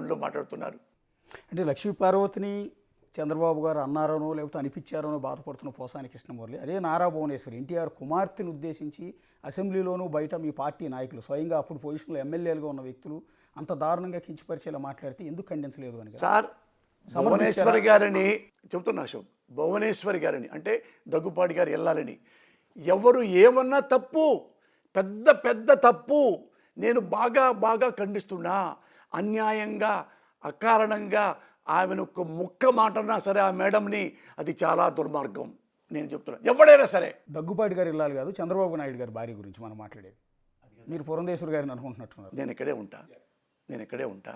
ధోరణిలో మాట్లాడుతున్నారు. అంటే లక్ష్మీ పార్వతిని చంద్రబాబు గారు అన్నారనో లేకపోతే అనిపించారనో బాధపడుతున్న పోసాని కృష్ణమురళి అదే నారా భువనేశ్వరి ఎన్టీఆర్ కుమార్తెను ఉద్దేశించి అసెంబ్లీలోనూ బయట మీ పార్టీ నాయకులు స్వయంగా అప్పుడు పొజిషన్లో ఎమ్మెల్యేలుగా ఉన్న వ్యక్తులు అంత దారుణంగా కించపరిచేలా మాట్లాడితే ఎందుకు ఖండించలేదు అని సార్, భువనేశ్వరి గారిని చెబుతున్నా అశోక్, భువనేశ్వరి గారిని అంటే దగ్గుపాటి గారు వెళ్ళాలని ఎవరు ఏమన్నా తప్పు, పెద్ద పెద్ద తప్పు, నేను బాగా ఖండిస్తున్నా. అన్యాయంగా అకారణంగా ఆమెను ఒక ముక్క మాటన్నా సరే ఆ మేడంని, అది చాలా దుర్మార్గం. నేను చెప్తున్నా, ఎవడైనా సరే. దగ్గుపాటి గారు వెళ్ళాలి కాదు, చంద్రబాబు నాయుడు గారి భార్య గురించి మనం మాట్లాడేది. మీరు పురంధేశ్వరి గారిని అనుకుంటున్నట్టున్నారు. నేను ఇక్కడే ఉంటా.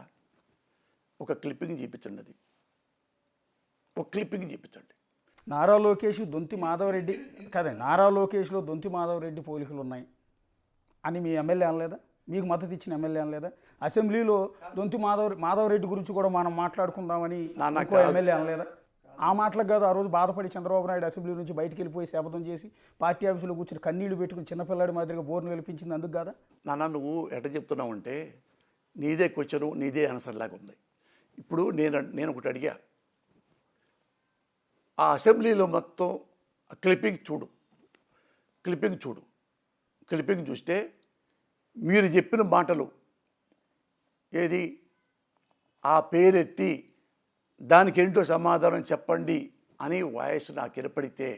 ఒక క్లిప్పింగ్ చూపించండి, అది ఒక క్లిప్పింగ్ చూపించండి. నారా లోకేష్ దొంతి మాధవరెడ్డి కాదండి, నారా లోకేష్లో దొంతి మాధవరెడ్డి పోలికలు ఉన్నాయి అని మీ ఎమ్మెల్యే అనలేదా? మీకు మద్దతు ఇచ్చిన ఎమ్మెల్యే అనలేదా? అసెంబ్లీలో దొంతి మాధవరెడ్డి గురించి కూడా మనం మాట్లాడుకుందామని ఇంకో ఎమ్మెల్యే అనలేదా? ఆ మాటలకు కాదు ఆ రోజు బాధపడి చంద్రబాబు నాయుడు అసెంబ్లీ నుంచి బయటికి వెళ్ళిపోయి శపథం చేసి పార్టీ ఆఫీసులో కూర్చొని కన్నీళ్లు పెట్టుకుని చిన్నపిల్లాడి మాదిరిగా బోర్ను వెలిపించింది అందుకు కదా? నువ్వు ఎట చెప్తున్నావు అంటే నీదే క్వశ్చను నీదే ఆన్సర్ లాగా ఉంది. ఇప్పుడు నేను ఒకటి అడిగా, ఆ అసెంబ్లీలో మొత్తం క్లిప్పింగ్ చూస్తే మీరు చెప్పిన మాటలు ఏది, ఆ పేరెత్తి దానికి ఏంటో సమాధానం చెప్పండి అని వాయిస్ నాకు వినపడితే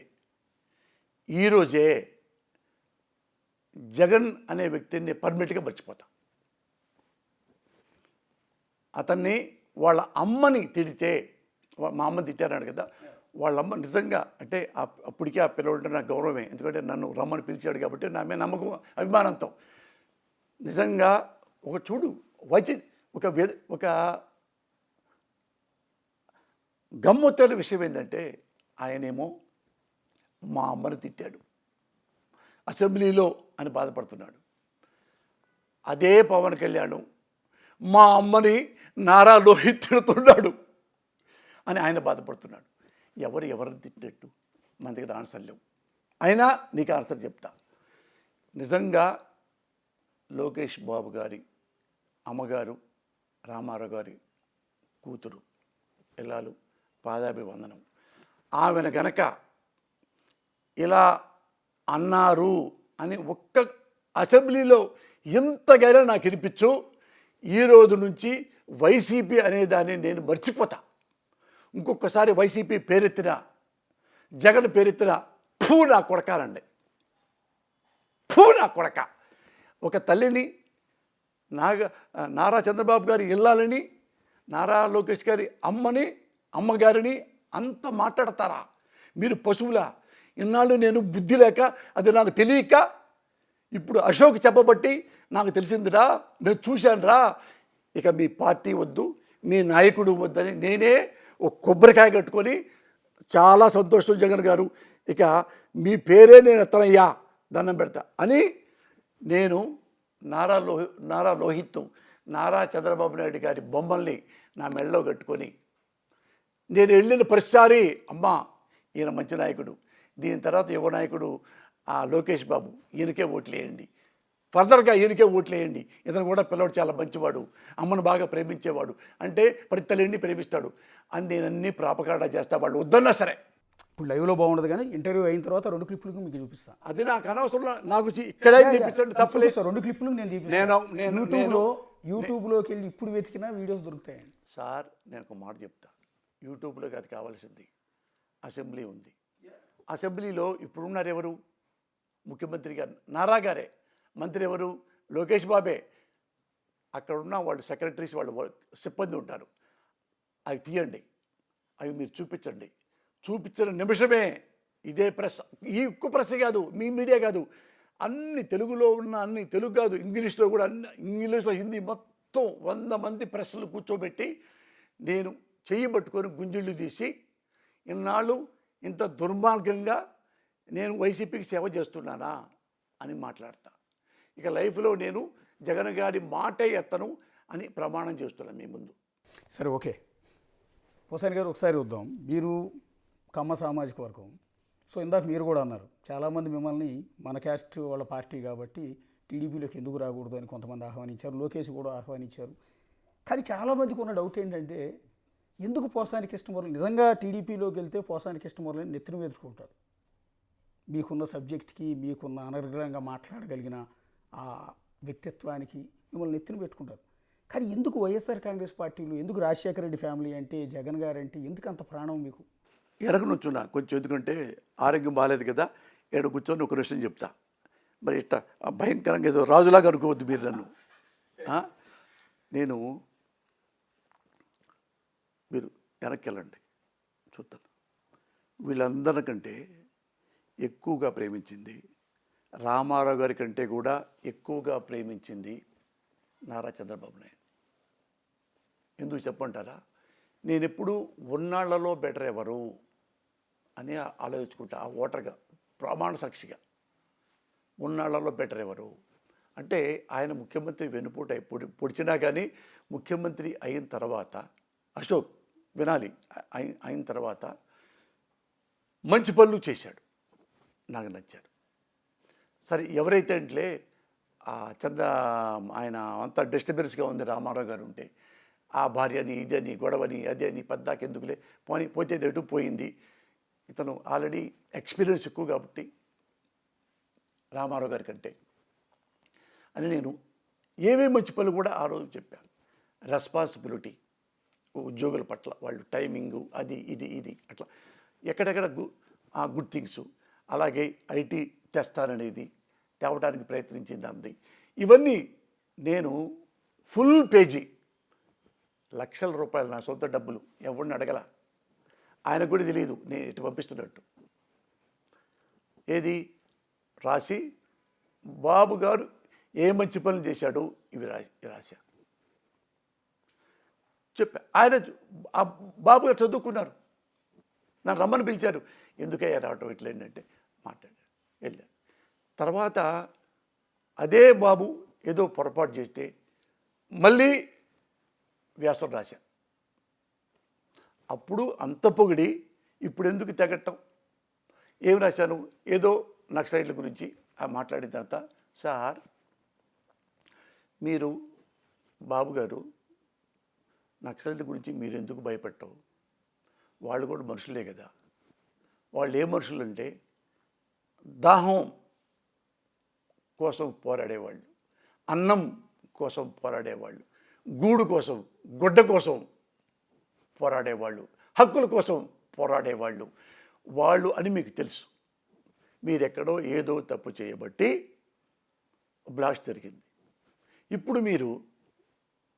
ఈరోజే జగన్ అనే వ్యక్తిని పర్మనెంట్గా మర్చిపోతా. అతన్ని వాళ్ళ అమ్మని తిడితే, మా అమ్మని తిట్టారన్నాడు కదా, వాళ్ళమ్మ నిజంగా అంటే అప్పటికే ఆ పిల్లలు నాకు గౌరవమే, ఎందుకంటే నన్ను రమ్మని పిలిచాడు కాబట్టి నా మీద నమ్మకం అభిమానంతో. నిజంగా ఒక చూడు ఒక గమ్మత్తైన విషయం ఏంటంటే, ఆయనేమో మా అమ్మని తిట్టాడు అసెంబ్లీలో అని బాధపడుతున్నాడు. అదే పవన్ కళ్యాణ్ మా అమ్మని నారా లోహిత్ తిడుతున్నాడు అని ఆయన బాధపడుతున్నాడు. ఎవరిని తిట్టినట్టు మన దగ్గర ఆన్సర్ లేవు. అయినా నీకు ఆన్సర్ చెప్తా. నిజంగా లోకేష్ బాబు గారి అమ్మగారు రామారావు గారి కూతురు ఇల్లాలు పాదాభివందనం. ఆమెను గనక ఇలా అన్నారు అని ఒక్క అసెంబ్లీలో ఎంతగానో నాకు వినిపించు, ఈ రోజు నుంచి వైసీపీ అనేదాన్ని నేను మర్చిపోతా. ఇంకొకసారి వైసీపీ పేరెత్తిన, జగన్ పేరెత్తిన ఫూ నా కొడకాలండి, ఫూ నా కొడక. ఒక తల్లిని నారా చంద్రబాబు గారి ఇల్లాలని, నారా లోకేష్ గారి అమ్మగారిని అంత మాట్లాడతారా మీరు? పశువులా? ఇన్నాళ్ళు నేను బుద్ధి లేక, అది నాకు తెలియక, ఇప్పుడు అశోక్ చెప్పబట్టి నాకు తెలిసిందిరా, నేను చూశానురా. ఇక మీ పార్టీ వద్దు, మీ నాయకుడు వద్దని నేనే ఒక కొబ్బరికాయ కట్టుకొని చాలా సంతోషం జగన్ గారు, ఇక మీ పేరే నేను ఎత్తనయ్యా, దండం పెడతా అని నేను నారా లోహిత్, నారా చంద్రబాబు నాయుడు గారి బొమ్మల్ని నా మెడలో కట్టుకొని నేను వెళ్ళిన ప్రతిసారి, అమ్మా ఈయన మంచి నాయకుడు, దీని తర్వాత యువ నాయకుడు ఆ లోకేష్ బాబు, ఈయనకే ఓట్లు వేయండి, ఫర్దర్గా ఈయనకే ఓట్లు వేయండి, ఇతను కూడా పిల్లవాడు చాలా మంచివాడు, అమ్మను బాగా ప్రేమించేవాడు, అంటే ప్రతి తల్లిని ప్రేమిస్తాడు అని నేను అన్నీ ప్రాపకాండా చేస్తా. వాళ్ళు వద్దన్నా సరే. ఇప్పుడు లైవ్లో బాగుండదు కానీ ఇంటర్వ్యూ అయిన తర్వాత 2 క్లిప్పులకు మీకు చూపిస్తాను. అది నాకు అనవసరం, నాకు ఇక్కడే చూపించండి, తప్పలేదు. 2 క్లిప్పులు నేను చూపిస్తాను. యూట్యూబ్లోకి వెళ్ళి ఇప్పుడు వెతికినా వీడియోస్ దొరుకుతాయండి. సార్ నేను ఒక మాట చెప్తా, యూట్యూబ్లోకి అది కావాల్సింది. అసెంబ్లీ ఉంది, అసెంబ్లీలో ఇప్పుడున్నారు ఎవరు? ముఖ్యమంత్రి గారు, నారా గారే. మంత్రి ఎవరు? లోకేష్ బాబే. అక్కడ ఉన్న వాళ్ళు సెక్రటరీస్, వాళ్ళు సిబ్బంది ఉంటారు. అవి తీయండి, అవి మీరు చూపించండి. చూపించిన నిమిషమే ఇదే ప్రెస్, ఈ ఒక్క ప్రెస్ కాదు, మీ మీడియా కాదు, అన్ని తెలుగులో ఉన్న అన్ని, తెలుగు కాదు ఇంగ్లీష్లో కూడా, అన్ని ఇంగ్లీష్లో హిందీ మొత్తం 100 మంది ప్రెస్లు కూర్చోబెట్టి నేను చెయ్యి పట్టుకొని గుంజిళ్ళు తీసి, ఇన్నాళ్ళు ఇంత దుర్మార్గంగా నేను వైసీపీకి సేవ చేస్తున్నానా అని మాట్లాడతా. ఇక లైఫ్లో నేను జగన్ గారి మాటే ఎత్తను అని ప్రమాణం చేస్తున్నాను మీ ముందు. సరే, ఓకే. పోసాని గారు ఒకసారి వద్దాం. మీరు కమ్మ సామాజిక వర్గం, సో ఇందాక మీరు కూడా అన్నారు చాలామంది మిమ్మల్ని మన క్యాస్ట్ వాళ్ళ పార్టీ కాబట్టి టీడీపీలోకి ఎందుకు రాకూడదు అని కొంతమంది ఆహ్వానించారు, లోకేష్ కూడా ఆహ్వానించారు. కానీ చాలామందికి ఉన్న డౌట్ ఏంటంటే ఎందుకు పోసాని కృష్ణమురళి నిజంగా టీడీపీలోకి వెళ్తే పోసాని కృష్ణమురళిని నెత్తిన ఎదుర్కొంటారు. మీకున్న సబ్జెక్ట్కి, మీకున్న అనర్గళంగా మాట్లాడగలిగిన ఆ వ్యక్తిత్వానికి మిమ్మల్ని నెత్తిన పెట్టుకుంటారు. కానీ ఎందుకు వైఎస్ఆర్ కాంగ్రెస్ పార్టీలో, ఎందుకు రాజశేఖర రెడ్డి ఫ్యామిలీ అంటే, జగన్ గారు అంటే ఎందుకు అంత ప్రాణం మీకు? వెనక నుంచున్నా కొంచెం, ఎందుకంటే ఆరోగ్యం బాగాలేదు కదా, ఏడు కూర్చొని ఒక విషయం చెప్తా. మరి ఇట్లా భయంకరంగా ఏదో రాజులాగా అనుకోవద్దు మీరు నన్ను. నేను మీరు వెనక్కి వెళ్ళండి చూస్తాను. వీళ్ళందరికంటే ఎక్కువగా ప్రేమించింది, రామారావు గారి కంటే కూడా ఎక్కువగా ప్రేమించింది నారా చంద్రబాబు నాయుడు. ఎందుకు చెప్పంటారా? నేను ఎప్పుడు ఉన్నాళ్లలో బెటర్ ఎవరు అని ఆలోచించుకుంటా. ఆ ఓటర్గా ప్రమాణ సాక్షిగా ఉన్నాళ్లలో బెటర్ ఎవరు అంటే ఆయన ముఖ్యమంత్రి వెనుపూట పొడిచినా కానీ ముఖ్యమంత్రి అయిన తర్వాత అశోక్ వినాలి, అయిన తర్వాత మంచి పనులు చేశాడు, నాకు నచ్చారు. సరే ఎవరైతే అంటే ఆయన అంతా డిస్టర్బెన్స్గా ఉంది రామారావు గారు ఉంటే, ఆ భార్యని ఇదని గొడవని అదే అని పద్దాకెందుకులే పోతే ఎటు పోయింది. ఇతను ఆల్రెడీ ఎక్స్పీరియన్స్ ఎక్కువ కాబట్టి రామారావు గారి కంటే అని నేను ఏమేమి మంచి పనులు కూడా ఆ రోజు చెప్పాను. రెస్పాన్సిబిలిటీ ఉద్యోగుల పట్ల, వాళ్ళు టైమింగు అది ఇది అట్లా ఎక్కడెక్కడ గుడ్ థింగ్స్, అలాగే ఐటీ తెస్తాననేది తేవడానికి ప్రయత్నించింది అంది. ఇవన్నీ నేను ఫుల్ పేజీ లక్షల రూపాయలు నా సొంత డబ్బులు ఎవరిని అడగల, ఆయనకు కూడా తెలియదు నేను ఇటు పంపిస్తున్నట్టు. ఏది రాసి బాబు గారు ఏ మంచి పనులు చేశాడు ఇవి రాశా చెప్పా. ఆయన బాబు గారు చదువుకున్నారు, నన్ను రమ్మని పిలిచారు. ఎందుకయ్యా రావటం ఇట్లా ఏంటంటే మాట్లాడారు, వెళ్ళారు. తర్వాత అదే బాబు ఏదో పొరపాటు చేస్తే మళ్ళీ వ్యాసం రాశా. అప్పుడు అంత పొగిడి ఇప్పుడు ఎందుకు తెగట్టం? ఏం రాశాను? ఏదో నక్సలైట్ల గురించి మాట్లాడిన తర్వాత, సార్ మీరు బాబు గారు నక్సలైట్ల గురించి మీరు ఎందుకు భయపెట్టవు? వాళ్ళు కూడా మనుషులే కదా. వాళ్ళు ఏ మనుషులు అంటే దాహం కోసం పోరాడేవాళ్ళు, అన్నం కోసం పోరాడేవాళ్ళు, గూడు కోసం గుడ్డ కోసం పోరాడేవాళ్ళు, హక్కుల కోసం పోరాడేవాళ్ళు వాళ్ళు అని మీకు తెలుసు. మీరెక్కడో ఏదో తప్పు చేయబట్టి బ్లాస్ట్ జరిగింది. ఇప్పుడు మీరు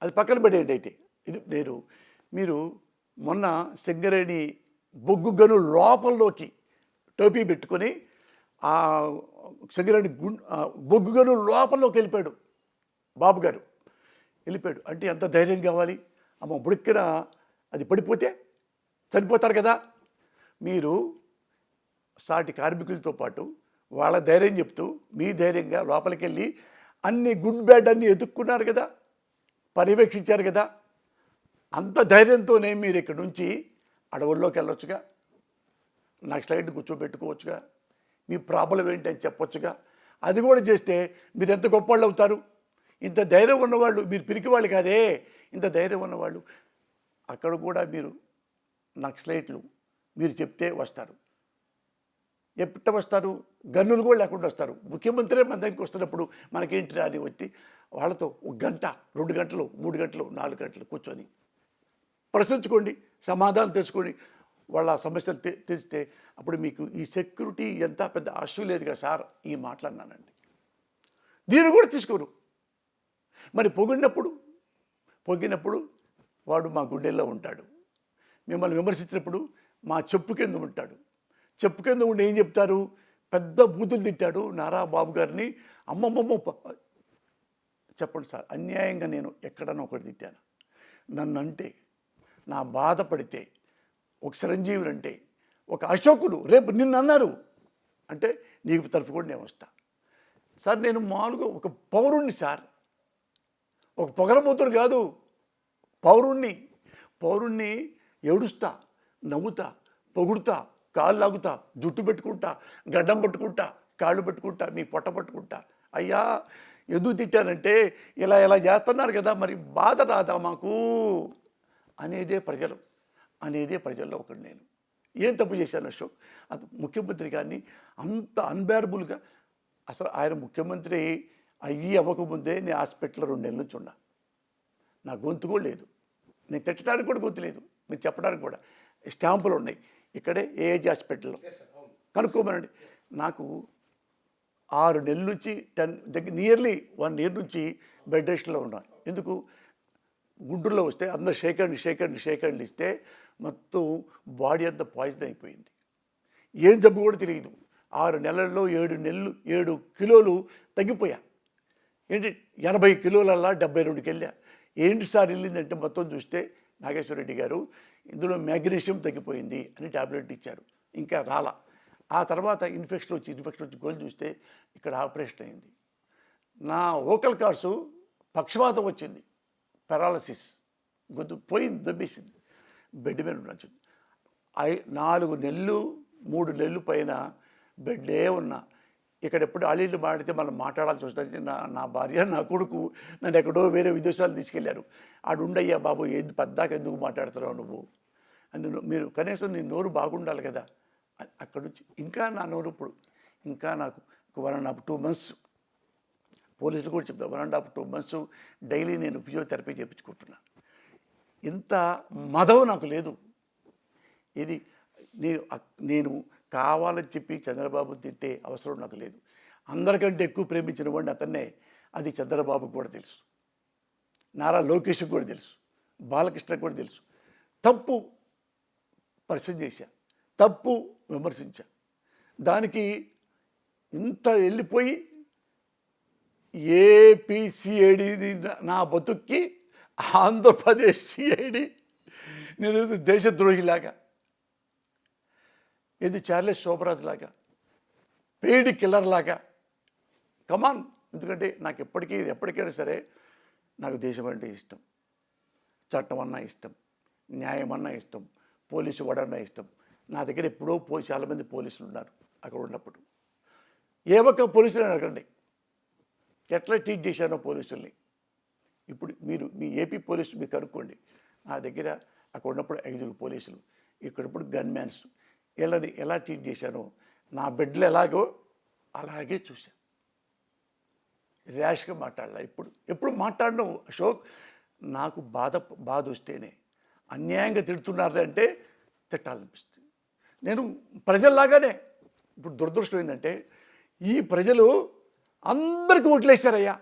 అది పక్కన పడేయండి. అయితే ఇది మీరు మొన్న సింగరేణి బొగ్గు గను లోపల్లోకి టోపీ పెట్టుకొని ఆ సింగరేణి బొగ్గు గను లోపల్లోకి వెళ్ళిపోయాడు బాబు గారు. వెళ్ళిపోయాడు అంటే ఎంత ధైర్యం కావాలి? అమ్మ బుడిక్కిన అది పడిపోతే చనిపోతారు కదా. మీరు సాటి కార్మికులతో పాటు వాళ్ళ ధైర్యం చెప్తూ మీ ధైర్యంగా లోపలికి వెళ్ళి అన్ని గుడ్ బ్యాడ్ అన్నీ ఎదుక్కున్నారు కదా, పర్యవేక్షించారు కదా. అంత ధైర్యంతోనే మీరు ఇక్కడ నుంచి అడవుల్లోకి వెళ్ళొచ్చుగా, నక్సలైట్ కూర్చోబెట్టుకోవచ్చుగా, మీ ప్రాబ్లం ఏంటి అని చెప్పొచ్చుగా. అది కూడా చేస్తే మీరు ఎంత గొప్పవాళ్ళు అవుతారు. ఇంత ధైర్యం ఉన్నవాళ్ళు, మీరు పిరికివాళ్ళు కాదే, ఇంత ధైర్యం ఉన్నవాళ్ళు అక్కడ కూడా మీరు నక్సలైట్లు మీరు చెప్తే వస్తారు. ఎప్పుడు వస్తారు? గన్నులు కూడా లేకుండా వస్తారు. ముఖ్యమంత్రి మన దగ్గరికి వస్తున్నప్పుడు మనకేంటి అని వచ్చి వాళ్ళతో 1 గంట 2 గంటలు 3 గంటలు 4 గంటలు కూర్చొని ప్రశ్నించుకోండి, సమాధానం తెలుసుకోండి. వాళ్ళ సమస్యలు తెలిస్తే అప్పుడు మీకు ఈ సెక్యూరిటీ ఎంత పెద్ద ఆశ లేదుగా సార్ ఈ మాట్లాడినానండి. దీన్ని కూడా తీసుకోరు. మరి పొగినప్పుడు వాడు మా గుండెల్లో ఉంటాడు. మిమ్మల్ని విమర్శించినప్పుడు మా చెప్పు కింద ఉంటాడు. చెప్పు కింద ఉండి ఏం చెప్తారు? పెద్ద బూతులు తిట్టాడు నారా బాబు గారిని. అమ్మమ్మమ్మ చెప్పండి సార్, అన్యాయంగా నేను ఎక్కడన్నా ఒకటి తిట్టాను? నన్ను అంటే, నా బాధపడితే, ఒక చిరంజీవులు అంటే, ఒక అశోకులు రేపు నిన్ను అన్నారు అంటే నీకు తరఫు కూడా నేను వస్తా సార్. నేను మామూలుగా ఒక పౌరుణ్ణి సార్, ఒక పొగరబోతుడు కాదు, పౌరుణ్ణి ఏడుస్తా, నవ్వుతా, పొగుడుతా, కాళ్ళు లాగుతా, జుట్టు పెట్టుకుంటా, గడ్డం పట్టుకుంటా, కాళ్ళు పెట్టుకుంటా, మీ పొట్ట పట్టుకుంటా. అయ్యా ఎందుకు తిట్టానంటే ఇలా ఇలా చేస్తున్నారు కదా, మరి బాధ రాదా మాకు అనేదే ప్రజల్లో ఒకటి. నేను ఏం తప్పు చేశాను అశోక్? అది ముఖ్యమంత్రి గారిని అంత అన్బేరబుల్గా, అసలు ఆయన ముఖ్యమంత్రి అవ్వకముందే నేను హాస్పిటల్లో 2 నెలల నుంచి ఉన్నా. నా గొంతు కూడా లేదు, నేను తిట్టడానికి కూడా గొంతు లేదు, నేను చెప్పడానికి కూడా. స్టాంపులు ఉన్నాయి ఇక్కడే ఏఏజీ హాస్పిటల్లో, కనుక్కోమనండి. నాకు 6 నెలల నుంచి నియర్లీ 1 ఇయర్ నుంచి బెడ్ రెస్ట్లో ఉన్నాను. ఎందుకు? గుంటూరులో వస్తే అందరు షేక్ హ్యాండ్ ఇస్తే మొత్తం బాడీ అంతా పాయిజన్ అయిపోయింది. ఏం జబ్బు కూడా తెలియదు. 6 నెలల్లో 7 కిలోలు తగ్గిపోయా. ఏంటి 80 కిలోలల్లా 72కి వెళ్ళా. ఏంటి సార్ వెళ్ళిందంటే మొత్తం చూస్తే నాగేశ్వర రెడ్డి గారు ఇందులో మ్యాగ్నీషియం తగ్గిపోయింది అని టాబ్లెట్ ఇచ్చారు, ఇంకా రాలా. ఆ తర్వాత ఇన్ఫెక్షన్ వచ్చి గోల్ చూస్తే ఇక్కడ ఆపరేషన్ అయింది. నా వోకల్ కార్డ్స్ పక్షవాతం వచ్చింది, పెరాలసిస్, గొంతు పోయింది, దెబ్బేసింది. బెడ్ మీద ఉండొచ్చు. 4 నెలలు 3 నెలలు పైన బెడ్డే ఉన్నా. ఇక్కడ ఎప్పుడు అలీలు మాడితే మనం మాట్లాడాల్సి వస్తుంది. నా భార్య నా కొడుకు నన్ను ఎక్కడో వేరే విదేశాలు తీసుకెళ్లారు. ఆడుండయ్యా బాబు, ఏది పద్దాక ఎందుకు మాట్లాడుతున్నావు నువ్వు అని, మీరు కనీసం నీ నోరు బాగుండాలి కదా. అక్కడ నుంచి ఇంకా నా నోరు ఇప్పుడు ఇంకా నాకు 1.5-2 months, పోలీసులు కూడా చెప్తాను, 1.5-2 months డైలీ నేను ఫిజియోథెరపీ చేయించుకుంటున్నాను. ఇంత మదం నాకు లేదు. ఇది నేను కావాలని చెప్పి చంద్రబాబు తిట్టే అవసరం నాకు లేదు. అందరికంటే ఎక్కువ ప్రేమించిన వాడిని అతన్నే, అది చంద్రబాబుకు కూడా తెలుసు, నారా లోకేష్కి కూడా తెలుసు, బాలకృష్ణకు కూడా తెలుసు. తప్పు పరిచయం చేశా, తప్పు విమర్శించా, దానికి ఇంత వెళ్ళిపోయి ఏపీ సిఐడి నా బతుక్కి ఆంధ్రప్రదేశ్ సిఐడి నేను దేశద్రోహిలాగా, ఏది చార్లెస్ శోభరాజ్ లాగా, పెయిడ్ కిల్లర్ లాగా. కమాన్. ఎందుకంటే నాకు ఎప్పటికైనా సరే నాకు దేశం అంటే ఇష్టం, చట్టం అన్నా ఇష్టం, న్యాయం అన్నా ఇష్టం, పోలీసు వాడన్నా ఇష్టం. నా దగ్గర ఎప్పుడో చాలామంది పోలీసులు ఉన్నారు అక్కడ ఉన్నప్పుడు. ఏ ఒక్క పోలీసులు అడగండి ఎట్లా ట్రీట్ చేశానో పోలీసుల్ని. ఇప్పుడు మీ ఏపీ పోలీసు మీకు కనుక్కోండి. నా దగ్గర అక్కడ ఉన్నప్పుడు 5 పోలీసులు, ఇక్కడప్పుడు గన్మ్యాన్స్, వీళ్ళని ఎలా ట్రీట్ చేశానో, నా బెడ్లు ఎలాగో అలాగే చూశాను. ర్యాష్గా మాట్లాడాల. ఎప్పుడు మాట్లాడను అశోక్. నాకు బాధ వస్తేనే, అన్యాయంగా తిడుతున్నారు అంటే తిట్టాలనిపిస్తుంది. నేను ప్రజల్లాగానే. ఇప్పుడు దురదృష్టం ఏంటంటే ఈ ప్రజలు అందరికీ ఓట్లేశారయ్యా.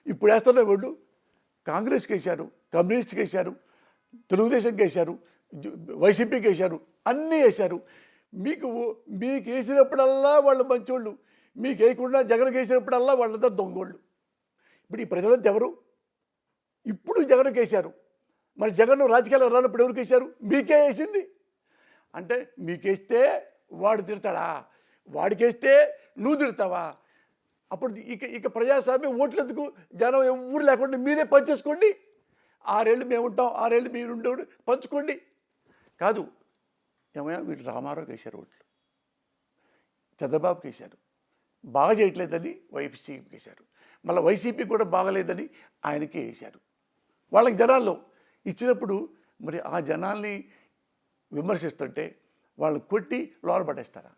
ఇప్పుడు వేస్తున్న వాళ్ళు కాంగ్రెస్కి వేశారు, కమ్యూనిస్ట్కి వేశారు, తెలుగుదేశంకి వేశారు, వైసీపీకి వేశారు, అన్నీ వేశారు. మీకు వేసినప్పుడల్లా వాళ్ళు మంచోళ్ళు, మీకు వేయకుండా జగన్కి వేసినప్పుడల్లా వాళ్ళంతా దొంగోళ్ళు. ఇప్పుడు ఈ ప్రజలంతా ఎవరు? ఇప్పుడు జగన్కి వేశారు. మరి జగన్ రాజకీయాలు రానప్పుడు ఎవరికి వేశారు? మీకే వేసింది. అంటే మీకేస్తే వాడు తిడతాడా, వాడికేస్తే నువ్వు తిడతావా? అప్పుడు ఇక ప్రజాస్వామ్యం ఓట్లెందుకు? జనం ఎవరు లేకుండా మీరే పంచేసుకోండి. 6 ఏళ్ళు మేము ఉంటాం, 6 ఏళ్ళు మీరు ఉండేవాడు, పంచుకోండి. కాదు, ఏమయ్యా వీళ్ళు రామారావుకి వేశారు ఓట్లు, చంద్రబాబుకి వేశారు, బాగా చేయట్లేదని వైసీపీకి వేశారు, మళ్ళీ వైసీపీ కూడా బాగలేదని ఆయనకే వేశారు. వాళ్ళకి జనాల్లో ఇచ్చినప్పుడు మరి ఆ జనాల్ని విమర్శిస్తుంటే వాళ్ళు కొట్టి లోన పడేస్తారా?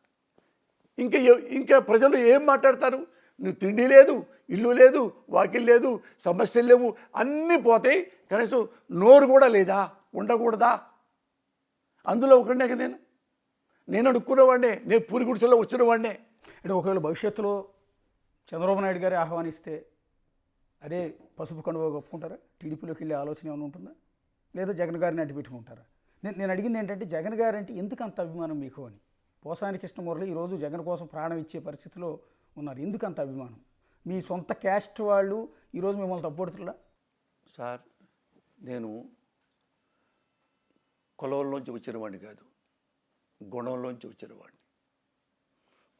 ఇంకా ప్రజలు ఏం మాట్లాడతారు? నువ్వు తిండి లేదు, ఇల్లు లేదు, వాకిల్ లేదు, సమస్యలు లేవు, అన్నీ పోతాయి, కనీసం నోరు కూడా లేదా, ఉండకూడదా? అందులో ఒకడే నేను అడుక్కునేవాడినే, నేను పూరి గుడిసెలో వచ్చిన వాడినే. అంటే ఒకవేళ భవిష్యత్తులో చంద్రబాబు నాయుడు గారి ఆహ్వానిస్తే అదే పసుపు కండువా ఒప్పుకుంటారా? టీడీపీలోకి వెళ్ళే ఆలోచన ఏమైనా ఉంటుందా? లేదా జగన్ గారిని అడ్డు పెట్టుకుంటారా? నేను అడిగింది ఏంటంటే జగన్ గారు అంటే ఎందుకు అంత అభిమానం మీకు అని. పోసాని కృష్ణమురళి ఈరోజు జగన్ కోసం ప్రాణం ఇచ్చే పరిస్థితిలో ఉన్నారు. ఎందుకు అంత అభిమానం? మీ సొంత క్యాస్ట్ వాళ్ళు ఈరోజు మిమ్మల్ని తప్పుడుతున్నా? సార్, నేను కులంలోంచి వచ్చిన వాడిని కాదు, గుణంలోంచి వచ్చిన వాడిని.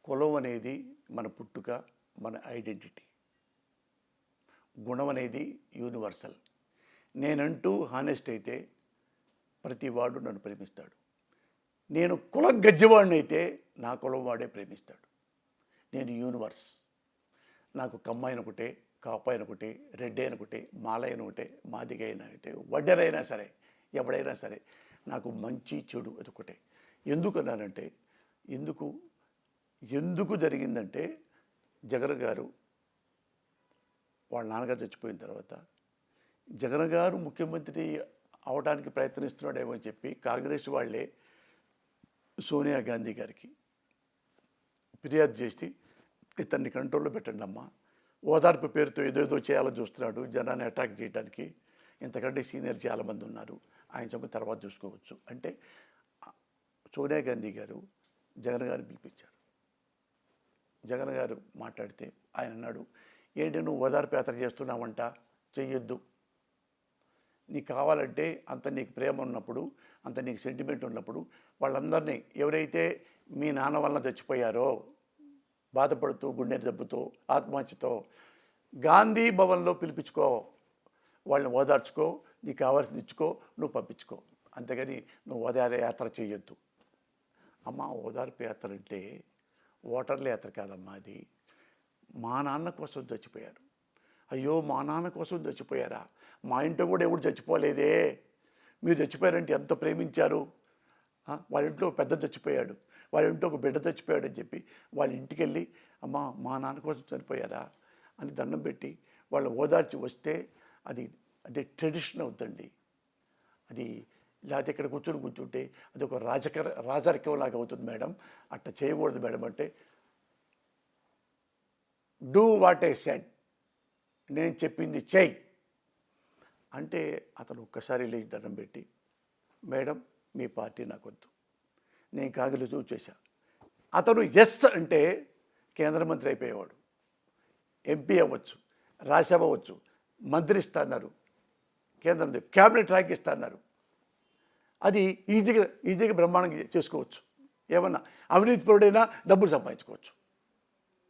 కులం అనేది మన పుట్టుక, మన ఐడెంటిటీ. గుణం అనేది యూనివర్సల్. నేనంటూ హానెస్ట్ అయితే ప్రతి వాడు నన్ను ప్రేమిస్తాడు. నేను కులం గజ్జివాడిని అయితే నా కులం వాడే ప్రేమిస్తాడు. నేను యూనివర్స్. నాకు కమ్మాయిన ఒకటే, కాపాయిన ఒకటే, రెడ్డి అయిన ఒకటే, మాలైన ఒకటే, మాదిగ అయినా ఒకటే, వడ్డెరైనా సరే, ఎవడైనా సరే నాకు మంచి చెడు అది ఒకటే. ఎందుకన్నానంటే ఎందుకు జరిగిందంటే జగన్ గారు వాళ్ళ నాన్నగారు చచ్చిపోయిన తర్వాత జగన్ గారు ముఖ్యమంత్రి అవడానికి ప్రయత్నిస్తున్నాడేమో అని చెప్పి కాంగ్రెస్ వాళ్ళే సోనియా గాంధీ గారికి ఫిర్యాదు చేసి ఇతన్ని కంట్రోల్లో పెట్టండి అమ్మా, ఓదార్పు పేరుతో ఏదేదో చేయాలని చూస్తున్నాడు, జనాన్ని అటాక్ చేయడానికి, ఇంతకంటే సీనియర్ చాలామంది ఉన్నారు, ఆయన సంగతి తర్వాత చూసుకోవచ్చు అంటే సోనియా గాంధీ గారు జగన్ గారిని పిలిపించారు. జగన్ గారు మాట్లాడితే ఆయన అన్నాడు, ఏంటి నువ్వు ఓదార్పు యాత్ర చేస్తున్నావంట, చెయ్యొద్దు, నీకు కావాలంటే అంత నీకు ప్రేమ ఉన్నప్పుడు, అంత నీకు సెంటిమెంట్ ఉన్నప్పుడు వాళ్ళందరినీ ఎవరైతే మీ నాన్న వలన చచ్చిపోయారో బాధపడుతూ గుండె జబ్బుతో ఆత్మహత్యతో గాంధీ భవన్లో పిలిపించుకో, వాళ్ళని ఓదార్చుకో, నీకు కావాల్సింది ఇచ్చుకో, నువ్వు పంపించుకో, అంతేగాని నువ్వు ఓదార్పు యాత్ర చేయొద్దు. అమ్మ ఓదార్పు యాత్ర అంటే ఓటర్ల యాత్ర కాదమ్మా, అది మా నాన్న కోసం చచ్చిపోయారు. అయ్యో మా నాన్న కోసం చచ్చిపోయారా, మా ఇంట్లో కూడా ఎవడు చచ్చిపోలేదే, మీరు చచ్చిపోయారంటే ఎంత ప్రేమించారు, వాళ్ళ ఇంట్లో పెద్ద చచ్చిపోయాడు, వాళ్ళ ఇంట్లో ఒక బిడ్డ చచ్చిపోయాడు అని చెప్పి వాళ్ళ ఇంటికి వెళ్ళి అమ్మ మా నాన్న కోసం చనిపోయారా అని దండం పెట్టి వాళ్ళు ఓదార్చి వస్తే అది ట్రెడిషన్ అవుతుంది. అది లేకపోతే ఇక్కడ కూర్చుంటే అది ఒక రాజరికం లాగా అవుతుంది మేడం, అట్లా చేయకూడదు మేడం అంటే డూ వాట్ ఐ సెడ్, నేను చెప్పింది చెయ్యి అంటే అతను ఒక్కసారి లేచి దండం పెట్టి మేడం మీ పార్టీ నాకు వద్దు, నేను కాంగ్రెస్ చూసా. అతను ఎస్ అంటే కేంద్ర మంత్రి అయిపోయేవాడు, ఎంపీ అవ్వచ్చు, రాజ్యసభ అవ్వచ్చు, మంత్రి ఇస్తున్నారు, కేంద్రం క్యాబినెట్ ర్యాంక్ ఇస్తున్నారు, అది ఈజీగా బ్రహ్మాండంగా చేసుకోవచ్చు. ఏమన్నా అవినీతిపరుడైనా డబ్బులు సంపాదించుకోవచ్చు,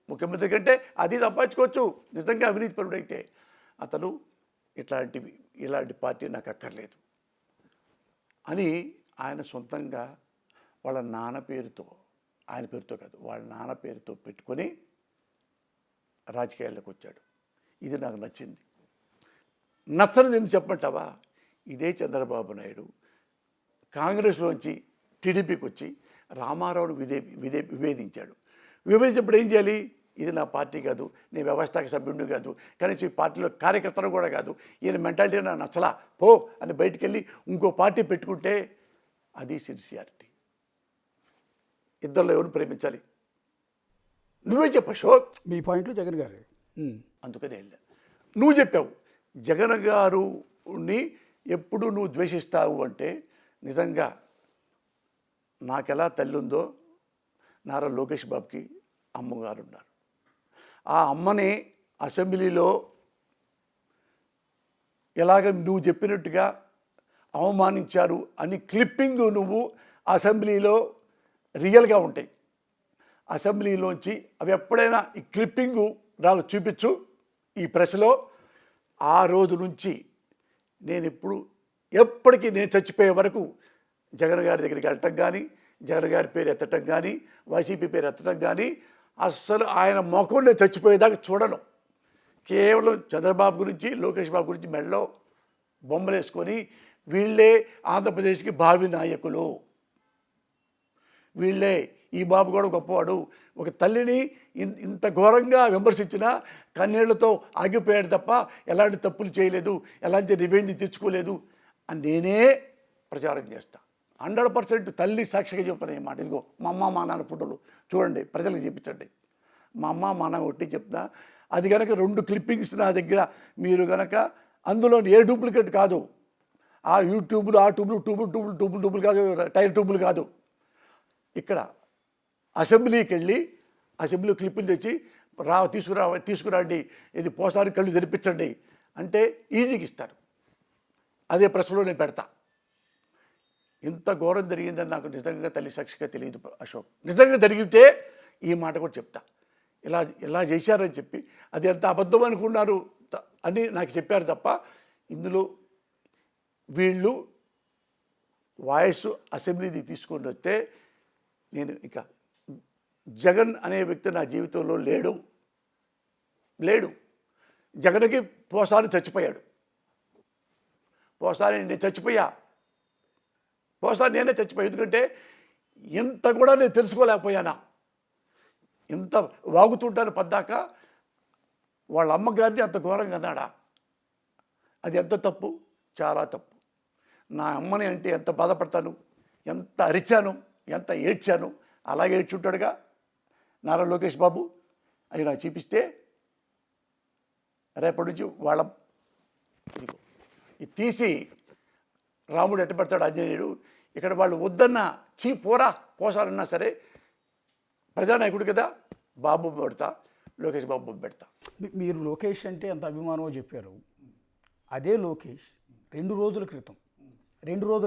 ముఖ్యమంత్రి కంటే అది సంపాదించుకోవచ్చు నిజంగా అవినీతిపరుడైతే. అతను ఇలాంటి పార్టీ నాకు అక్కర్లేదు అని ఆయన సొంతంగా వాళ్ళ నాన్న పేరుతో, ఆయన పేరుతో కాదు వాళ్ళ నాన్న పేరుతో పెట్టుకొని రాజకీయాల్లోకి వచ్చాడు. ఇది నాకు నచ్చింది. నచ్చనిది ఎందుకు చెప్పమంటావా, ఇదే చంద్రబాబు నాయుడు కాంగ్రెస్లోంచి టీడీపీకి వచ్చి రామారావును విభేదించాడు. విభేదించినప్పుడు ఏం చేయాలి, ఇది నా పార్టీ కాదు, నేను వ్యవస్థాపక సభ్యుడిని కాదు, కనీసం ఈ పార్టీలో కార్యకర్తను కూడా కాదు, ఈయన మెంటాలిటీ నాకు నచ్చలా పో అని బయటికి వెళ్ళి ఇంకో పార్టీ పెట్టుకుంటే అది సిన్సియారిటీ. ఇద్దరిలో ఎవరు ప్రేమించాలి, నువ్వే చెప్పు అశోక్. మీ పాయింట్లు జగన్ గారు. అందుకని వెళ్ళా. నువ్వు చెప్పావు జగన్ గారుని ఎప్పుడు నువ్వు ద్వేషిస్తావు అంటే నిజంగా నాకెలా తల్లి ఉందో నారా లోకేష్ బాబుకి అమ్మగారు ఉన్నారు. ఆ అమ్మని అసెంబ్లీలో ఎలాగ నువ్వు చెప్పినట్టుగా అవమానించారు అని క్లిప్పింగ్ నువ్వు అసెంబ్లీలో రియల్గా ఉంటాయి. అసెంబ్లీలోంచి అవి ఎప్పుడైనా ఈ క్లిప్పింగు నాకు చూపించు ఈ ప్రెస్లో. ఆ రోజు నుంచి నేను ఎప్పటికీ నేను చచ్చిపోయే వరకు జగన్ గారి దగ్గరికి వెళ్ళటం కానీ, జగన్ గారి పేరు ఎత్తటం కానీ, వైసీపీ పేరు ఎత్తటం కానీ, అస్సలు ఆయన ముఖం నేను చచ్చిపోయేదాకా చూడను. కేవలం చంద్రబాబు గురించి, లోకేష్ బాబు గురించి మెడలో బొమ్మలు వేసుకొని వీళ్ళే ఆంధ్రప్రదేశ్కి భావి నాయకులు, వీళ్ళే, ఈ బాబు కూడా గొప్పవాడు, ఒక తల్లిని ఇంత ఘోరంగా విమర్శించినా కన్నీళ్లతో ఆగిపోయాడు తప్ప ఎలాంటి తప్పులు చేయలేదు, ఎలాంటి రివెంజ్ తెచ్చుకోలేదు అని నేనే ప్రచారం చేస్తా. 100% తల్లి సాక్షిగా చెప్పిన మాట. ఇదిగో మా అమ్మ మా నాన్న ఫోటోలు చూడండి, ప్రజలకు చూపించండి. మా అమ్మ మా నాన్న ఒట్టి చెప్తా. అది కనుక 2 క్లిప్పింగ్స్ నా దగ్గర మీరు కనుక అందులో ఏ డూప్లికేట్ కాదు, ఆ యూట్యూబ్లు ఆ ట్యూబులు కాదు, టైర్ ట్యూబులు కాదు. ఇక్కడ అసెంబ్లీకి వెళ్ళి అసెంబ్లీ క్లిప్పులు తెచ్చి తీసుకురండి, ఇది పోసారి కళ్ళు తెరిపించండి అంటే ఈజీగా ఇస్తారు. అదే ప్రెస్లో నేను పెడతా. ఇంత ఘోరం జరిగిందని నాకు నిజంగా తల్లి సాక్షిగా తెలియదు అశోక్. నిజంగా జరిగితే ఈ మాట కూడా చెప్తా. ఇలా చేశారని చెప్పి అది ఎంత అబద్ధం అనుకున్నారు అని నాకు చెప్పారు తప్ప ఇందులో వీళ్ళు వాయిస్ అసెంబ్లీది తీసుకొని వస్తే నేను ఇక జగన్ అనే వ్యక్తి నా జీవితంలో లేడు, లేడు. జగన్కి పోసాని చచ్చిపోయాడు. పోసాని నేను చచ్చిపోయా. పోసాని నేనే చచ్చిపోయా. ఎందుకంటే ఇంత కూడా నేను తెలుసుకోలేకపోయానా. ఇంత వాగుతుంటాను పద్దాక వాళ్ళ అమ్మగారిని అంత ఘోరంగా అన్నాడా. అది ఎంత తప్పు, చాలా తప్పు. నా అమ్మని అంటే ఎంత బాధపడతాను, ఎంత అరిచాను, ఎంత ఏడ్చాను. అలాగే ఏడ్చుంటాడుగా నారా లోకేష్ బాబు. అవి నాకు చూపిస్తే రేపటి నుంచి వాళ్ళ ఇది తీసి రాముడు ఎట్ట పెడతాడు ఆంజనేయుడు. ఇక్కడ వాళ్ళు వద్దన్నా పోరా పోసాలన్నా సరే ప్రజానాయకుడు కదా, బాబు పెడతా, లోకేష్ బాబు పెడతా. మీరు లోకేష్ అంటే ఎంత అభిమానమో చెప్పారు. అదే లోకేష్ 2 రోజుల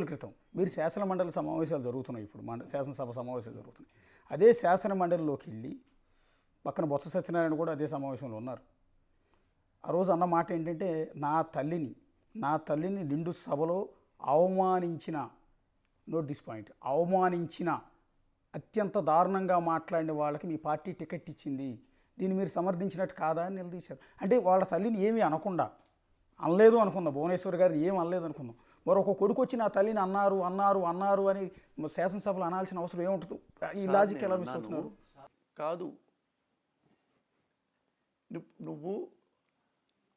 క్రితం మీరు శాసనమండలి సమావేశాలు జరుగుతున్నాయి. ఇప్పుడు శాసనసభ సమావేశాలు జరుగుతున్నాయి. అదే శాసనమండలిలోకి వెళ్ళి పక్కన బొత్స సత్యనారాయణ కూడా అదే సమావేశంలో ఉన్నారు. ఆ రోజు అన్న మాట ఏంటంటే, నా తల్లిని నిండు సభలో అవమానించిన, నోట్ దిస్ పాయింట్, అవమానించిన, అత్యంత దారుణంగా మాట్లాడిన వాళ్ళకి మీ పార్టీ టికెట్ ఇచ్చింది, దీన్ని మీరు సమర్థించినట్టు కాదా అని నిలదీశారు. అంటే వాళ్ళ తల్లిని ఏమీ అనలేదు అనుకుందాం, భువనేశ్వర్ గారిని ఏం అనలేదు అనుకుందాం. మరొక కొడుకు వచ్చి నా తల్లిని అన్నారు అని శాసనసభలో అనాల్సిన అవసరం ఏముంటుంది? ఈ లాజిక్ ఎలా మిస్ అవుతున్నారు? కాదు, నువ్వు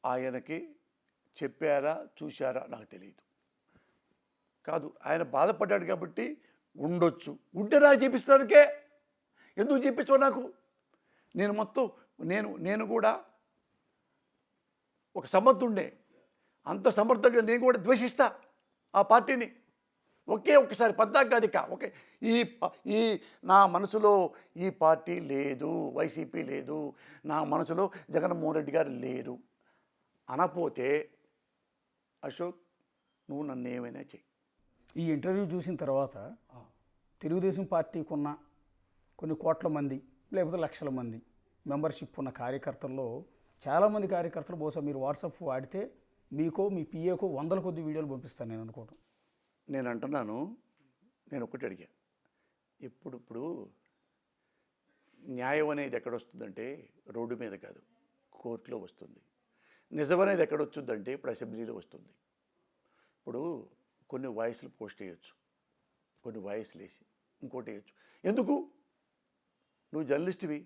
ఆయనకి చెప్పారా చూశారా నాకు తెలియదు. కాదు, ఆయన బాధపడ్డాడు కాబట్టి ఉండొచ్చు. ఉంటే నాకు చూపిస్తానికే ఎందుకు చూపించవు నాకు? నేను మొత్తం నేను కూడా ఒక సమర్థుండే, అంత సమర్థంగా నేను కూడా ద్వేషిస్తా ఆ పార్టీని. ఒక్కసారి పద్దాక ఓకే, ఈ నా మనసులో ఈ పార్టీ లేదు, వైసీపీ లేదు, నా మనసులో జగన్మోహన్ రెడ్డి గారు లేరు అనపోతే అశోక్ నువ్వు నన్ను ఏమైనా చెయ్యి. ఈ ఇంటర్వ్యూ చూసిన తర్వాత తెలుగుదేశం పార్టీకి ఉన్న కొన్ని కోట్ల మంది లేకపోతే లక్షల మంది మెంబర్షిప్ ఉన్న కార్యకర్తల్లో చాలామంది కార్యకర్తలు బహుశా మీరు వాట్సాప్ వాడితే మీకో మీ పిఏకో 100 కొద్ది వీడియోలు పంపిస్తాను నేను అనుకోవటం. నేను అంటున్నాను, నేను ఒకటి అడిగా, ఇప్పుడు న్యాయం అనేది ఎక్కడొస్తుందంటే రోడ్డు మీద కాదు, కోర్టులో వస్తుంది. నిజం అనేది ఎక్కడొచ్చుద్దంటే ఇప్పుడు అసెంబ్లీలో వస్తుంది. ఇప్పుడు కొన్ని వాయిస్లు పోస్ట్ చేయొచ్చు, కొన్ని వాయిస్లు వేసి ఇంకోటి వేయచ్చు. ఎందుకు? నువ్వు జర్నలిస్ట్వి,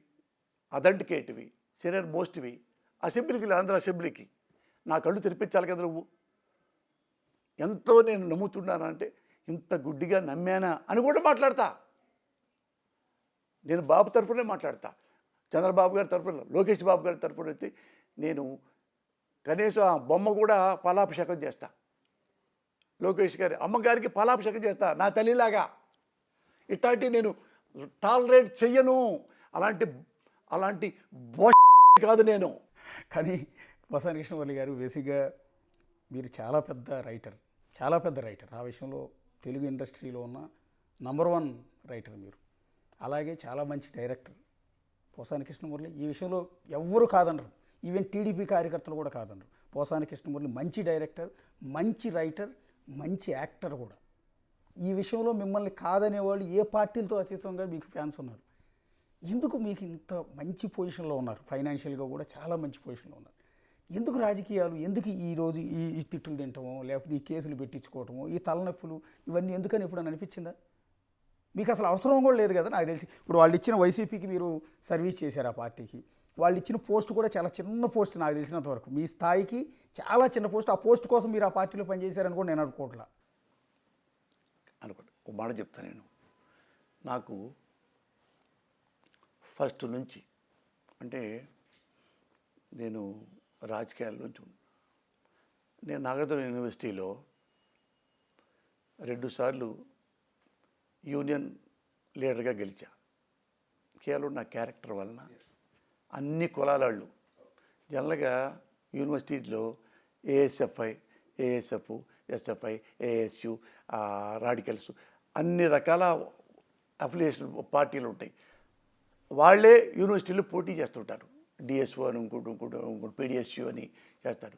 అథెంటికేట్వి, సీనియర్ మోస్ట్వి, అసెంబ్లీకి, ఆంధ్ర అసెంబ్లీకి నా కళ్ళు తెరిపించాలి కదా నువ్వు. ఎంతో నేను నమ్ముతున్నానంటే ఇంత గుడ్డిగా నమ్మానా అని కూడా మాట్లాడతా. నేను బాబు తరఫునే మాట్లాడతా, చంద్రబాబు గారి తరఫున, లోకేష్ బాబు గారి తరఫున అయితే నేను కనీసం ఆ బొమ్మ కూడా పాలాభిషేకం చేస్తా. లోకేష్ గారి అమ్మగారికి పాలాభిషేకం చేస్తా నా తల్లిలాగా. ఇట్లాంటి నేను టాలరేట్ చెయ్యను. అలాంటి కాదు నేను. కానీ వసాని కృష్ణమురళి గారు బేసిక్గా మీరు చాలా పెద్ద రైటర్. ఆ విషయంలో తెలుగు ఇండస్ట్రీలో ఉన్న నంబర్ 1 రైటర్ మీరు. అలాగే చాలా మంచి డైరెక్టర్ పోసాని కృష్ణమురళి. ఈ విషయంలో ఎవ్వరు కాదనరు, ఈవెన్ టీడీపీ కార్యకర్తలు కూడా కాదనరు. పోసాని కృష్ణమురళి మంచి డైరెక్టర్, మంచి రైటర్, మంచి యాక్టర్ కూడా. ఈ విషయంలో మిమ్మల్ని కాదనేవాళ్ళు ఏ పార్టీలతో అతీతంగా మీకు ఫ్యాన్స్ ఉన్నారు. ఎందుకు మీకు ఇంత మంచి పొజిషన్లో ఉన్నారు? ఫైనాన్షియల్గా కూడా చాలా మంచి పొజిషన్లో ఉన్నారు. ఎందుకు రాజకీయాలు? ఎందుకు ఈరోజు ఈ తిట్టులు తింటామో, లేకపోతే ఈ కేసులు పెట్టించుకోవటమో, ఈ తలనొప్పులు, ఇవన్నీ ఎందుకని ఎప్పుడని అనిపించిందా? మీకు అసలు అవసరం కూడా లేదు కదా నాకు తెలిసి. ఇప్పుడు వాళ్ళు ఇచ్చిన వైసీపీకి మీరు సర్వీస్ చేశారు ఆ పార్టీకి. వాళ్ళు ఇచ్చిన పోస్ట్ కూడా చాలా చిన్న పోస్ట్ నాకు తెలిసినంత వరకు. మీ స్థాయికి చాలా చిన్న పోస్ట్. ఆ పోస్ట్ కోసం మీరు ఆ పార్టీలో పనిచేశారని కూడా నేను అనుకోవట్లా. అనుకోండి, ఒక మాట చెప్తాను నేను. నాకు ఫస్ట్ నుంచి అంటే నేను రాజకీయాల నుంచి నేను నాగార్జున యూనివర్సిటీలో 2 సార్లు యూనియన్ లీడర్గా గెలిచా. కేవలం నా క్యారెక్టర్ వలన. అన్ని కులాలాళ్ళు జనరల్గా యూనివర్సిటీలో ఏఎస్ఎఫ్ఐ, ఏఎస్ఎఫ్, ఎస్ఎఫ్ఐ, ఏఎస్యు, రాడికల్స్, అన్ని రకాల అఫిలియేషన్ పార్టీలు ఉంటాయి. వాళ్ళే యూనివర్సిటీలో పోటీ చేస్తుంటారు. డిఎస్ఓ అని ఇంకోటి పీడిఎస్యు అని చేస్తారు.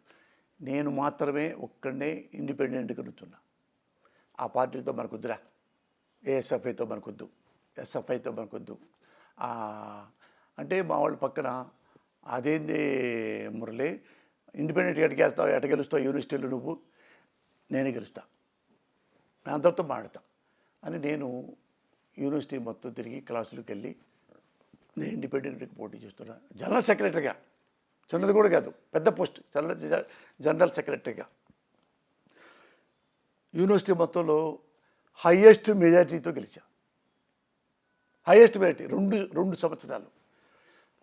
నేను మాత్రమే ఒక్కడే ఇండిపెండెంట్గా కూర్చున్నా. ఆ పార్టీలతో మనకొద్దురా, ఏఎస్ఎఫ్ఐతో మనకొద్దు, ఎస్ఎఫ్ఐతో మనకొద్దు అంటే మా వాళ్ళ పక్కన అదేంది మురళి, ఇండిపెండెంట్గా ఎట గెలుస్తావు యూనివర్సిటీలో నువ్వు, నేనే గెలుస్తా, నేను అందరితో మాడతా అని నేను యూనివర్సిటీ మొత్తం తిరిగి క్లాసులకు వెళ్ళి నేను ఇండిపెండెంట్గా పోటీ చేస్తున్నా, జనరల్ సెక్రటరీగా, చిన్నది కూడా కాదు, పెద్ద పోస్ట్, జనరల్ సెక్రటరీగా. యూనివర్సిటీ మొత్తంలో హయ్యెస్ట్ మెజారిటీతో గెలిచా, హయ్యెస్ట్ మెజారిటీ, రెండు సంవత్సరాలు.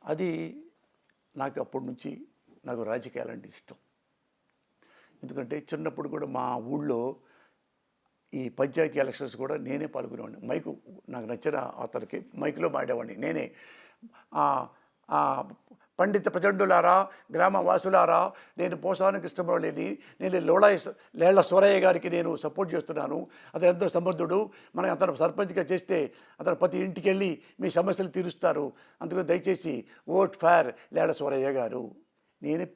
అది నాకు అప్పటి నుంచి నాకు రాజకీయాలంటే ఇష్టం. ఎందుకంటే చిన్నప్పుడు కూడా మా ఊళ్ళో ఈ పంచాయతీ ఎలక్షన్స్ కూడా నేనే పాల్గొనేవాడిని. మైకు నాకు నచ్చిన అతనికి మైకులో మాడేవాడిని నేనే. పండిత ప్రచండులారా, గ్రామ వాసులారా, నేను పోసాని కృష్ణమౌళిని, నేను లేళ్ల సూరయ్య గారికి నేను సపోర్ట్ చేస్తున్నాను. అతను ఎంతో సమర్థుడు, మనం అతను సర్పంచ్గా చేస్తే అతను ప్రతి ఇంటికి వెళ్ళి మీ సమస్యలు తీరుస్తారు. అందుకని దయచేసి ఓట్ ఫర్ లేళ్ల సూరయ్య గారు. నేను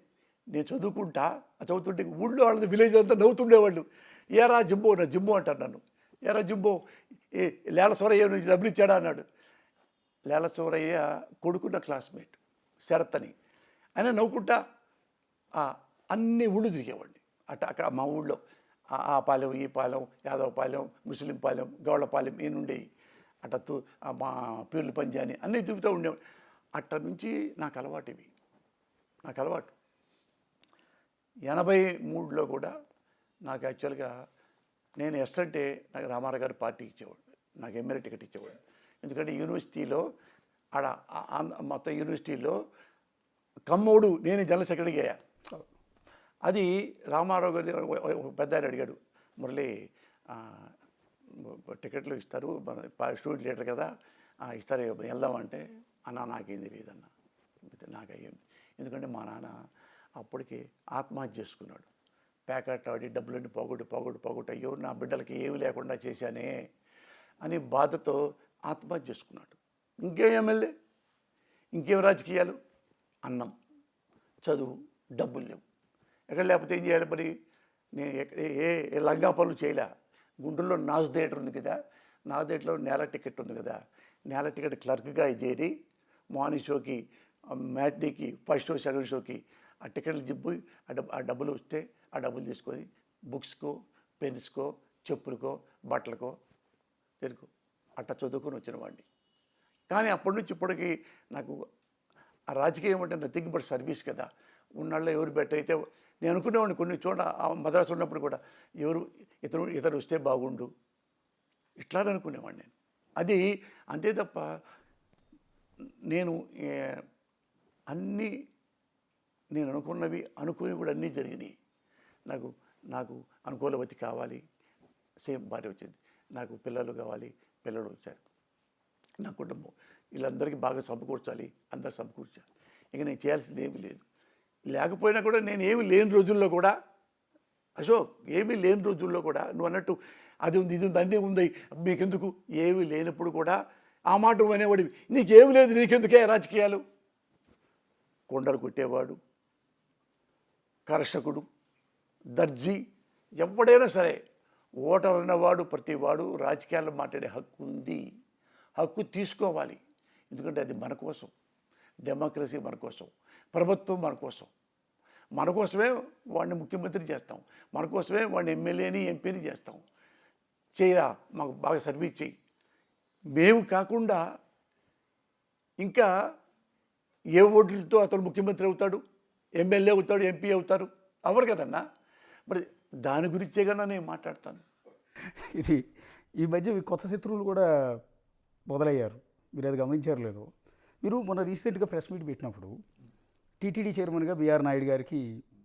చదువుతుంటే ఊళ్ళో వాళ్ళది విలేజ్ అంతా నవ్వుతుండేవాళ్ళు. ఏరా జింబో, నా జింబో అంటారు నన్ను. ఏరా జింబో, లేళ్ల సూరయ్య నుంచి డబ్బులు ఇచ్చాడా అన్నాడు. లేళ్ల సూరయ్య కొడుకున్న క్లాస్మేట్ శరత్ అని. ఆయన నవ్వుకుంటా అన్ని ఊళ్ళు తిరిగేవాడిని. అక్కడ మా ఊళ్ళో ఆ పాలెం, ఈ పాలెం, యాదవ పాలెం, ముస్లిం పాలెం, గౌళ్ళ పాలెం ఈ నుండేవి. మా పీర్ల పంజాని అన్నీ తిరుగుతూ ఉండేవాడు. అట్ట నుంచి నాకు అలవాటు ఇవి, నాకు అలవాటు. 83లో కూడా నాకు యాక్చువల్గా నేను ఎస్ అంటే నాకు రామారావు గారు పార్టీ ఇచ్చేవాడు, నాకు ఎమ్మెల్యే టికెట్ ఇచ్చేవాడు. ఎందుకంటే యూనివర్సిటీలో మొత్తం యూనివర్సిటీలో కమ్మోడు నేను జనరల్ సెక్రటరీగా అయ్యా. అది రామారావు గారు పెద్ద ఆయన అడిగాడు, మురళి టికెట్లు ఇస్తారు, స్టూడెంట్ లీడర్ కదా ఇస్తారు, వెళ్దామంటే అన్న నాకేం తెలియదు అన్న, నాకయ్యింది. ఎందుకంటే మా నాన్న అప్పటికి ఆత్మహత్య చేసుకున్నాడు. ప్యాకెట్ ఆడి డబ్బులన్నీ పోగొట్టు అయ్యో నా బిడ్డలకి ఏమి లేకుండా చేశానే అని బాధతో ఆత్మహత్య చేసుకున్నాడు. ఇంకేం ఎమ్మెల్యే, ఇంకేం రాజకీయాలు, అన్నం, చదువు, డబ్బులు లేవు. ఎక్కడ లేకపోతే ఏం చేయాలి మరి? నేను ఏ లంగా పనులు చేయలే. గుంటూరులో నాజ్ థియేటర్ ఉంది కదా, నాజ్ థియేటర్లో నేల టికెట్ ఉంది కదా, నేల టికెట్ క్లర్క్గా చేరి మార్నింగ్ షోకి, మ్యాట్నీకి, ఫస్ట్ షో, సెకండ్ షోకి ఆ టికెట్లు జిబ్బు ఆ డబ్బులు వస్తే ఆ డబ్బులు తీసుకొని బుక్స్కో, పెన్స్కో, చెప్పులకో, బట్టలకో తెలుగు అట్లా చదువుకొని వచ్చిన వాడిని. కానీ అప్పటి నుంచి ఇప్పటికి నాకు ఆ రాజకీయం అంటే నథింగ్ బట్ సర్వీస్ కదా. ఉన్నాళ్ళలో ఎవరు బెటర్ అయితే నేను అనుకునేవాడిని. కొన్ని చోట మద్రాసు ఉన్నప్పుడు కూడా ఇతరు వస్తే బాగుండు ఇట్లా అనుకునేవాడిని నేను. అది అంతే తప్ప నేను అన్నీ నేను అనుకుని కూడా అన్నీ జరిగినాయి. నాకు అనుకూలవతి కావాలి, సేమ్ భార్య వచ్చింది. నాకు పిల్లలు కావాలి, పిల్లలు వచ్చారు. నా కుటుంబం వీళ్ళందరికీ బాగా సమకూర్చాలి, అందరు సమకూర్చాలి. ఇక నేను చేయాల్సింది ఏమీ లేదు. లేకపోయినా కూడా నేను ఏమీ లేని రోజుల్లో కూడా, అశోక్ ఏమీ లేని రోజుల్లో కూడా నువ్వు అన్నట్టు అది ఉంది, ఇది ఉంది, అన్నీ ఉంది, మీకెందుకు, ఏమీ లేనప్పుడు కూడా ఆ మాట అనేవాడివి. నీకేమి లేదు, నీకెందుకే రాజకీయాలు? కొండలు కొట్టేవాడు, కర్షకుడు, దర్జీ, ఎవడైనా సరే ఓటర్ అన్నవాడు ప్రతివాడు రాజకీయాల్లో మాట్లాడే హక్కు ఉంది. హక్కు తీసుకోవాలి. ఎందుకంటే అది మన కోసం, డెమోక్రసీ మన కోసం, ప్రభుత్వం మన కోసం. మన కోసమే వాడిని ముఖ్యమంత్రి చేస్తాం, మన కోసమే వాడిని ఎమ్మెల్యేని, ఎంపీని చేస్తాం. చేయరా, మాకు బాగా సర్వీస్ చేయి. మేము కాకుండా ఇంకా ఏ ఓట్లతో అతను ముఖ్యమంత్రి అవుతాడు, ఎమ్మెల్యే అవుతాడు, ఎంపీ అవుతారు? అవరు కదన్నా. మరి దాని గురించే కన్నా నేను మాట్లాడతాను. ఇది ఈ మధ్య కొత్త శత్రువులు కూడా మొదలయ్యారు, మీరు అది గమనించారు లేదు? మీరు మొన్న రీసెంట్గా ప్రెస్ మీట్ పెట్టినప్పుడు టీటీడీ చైర్మన్గా బీఆర్ నాయుడు గారికి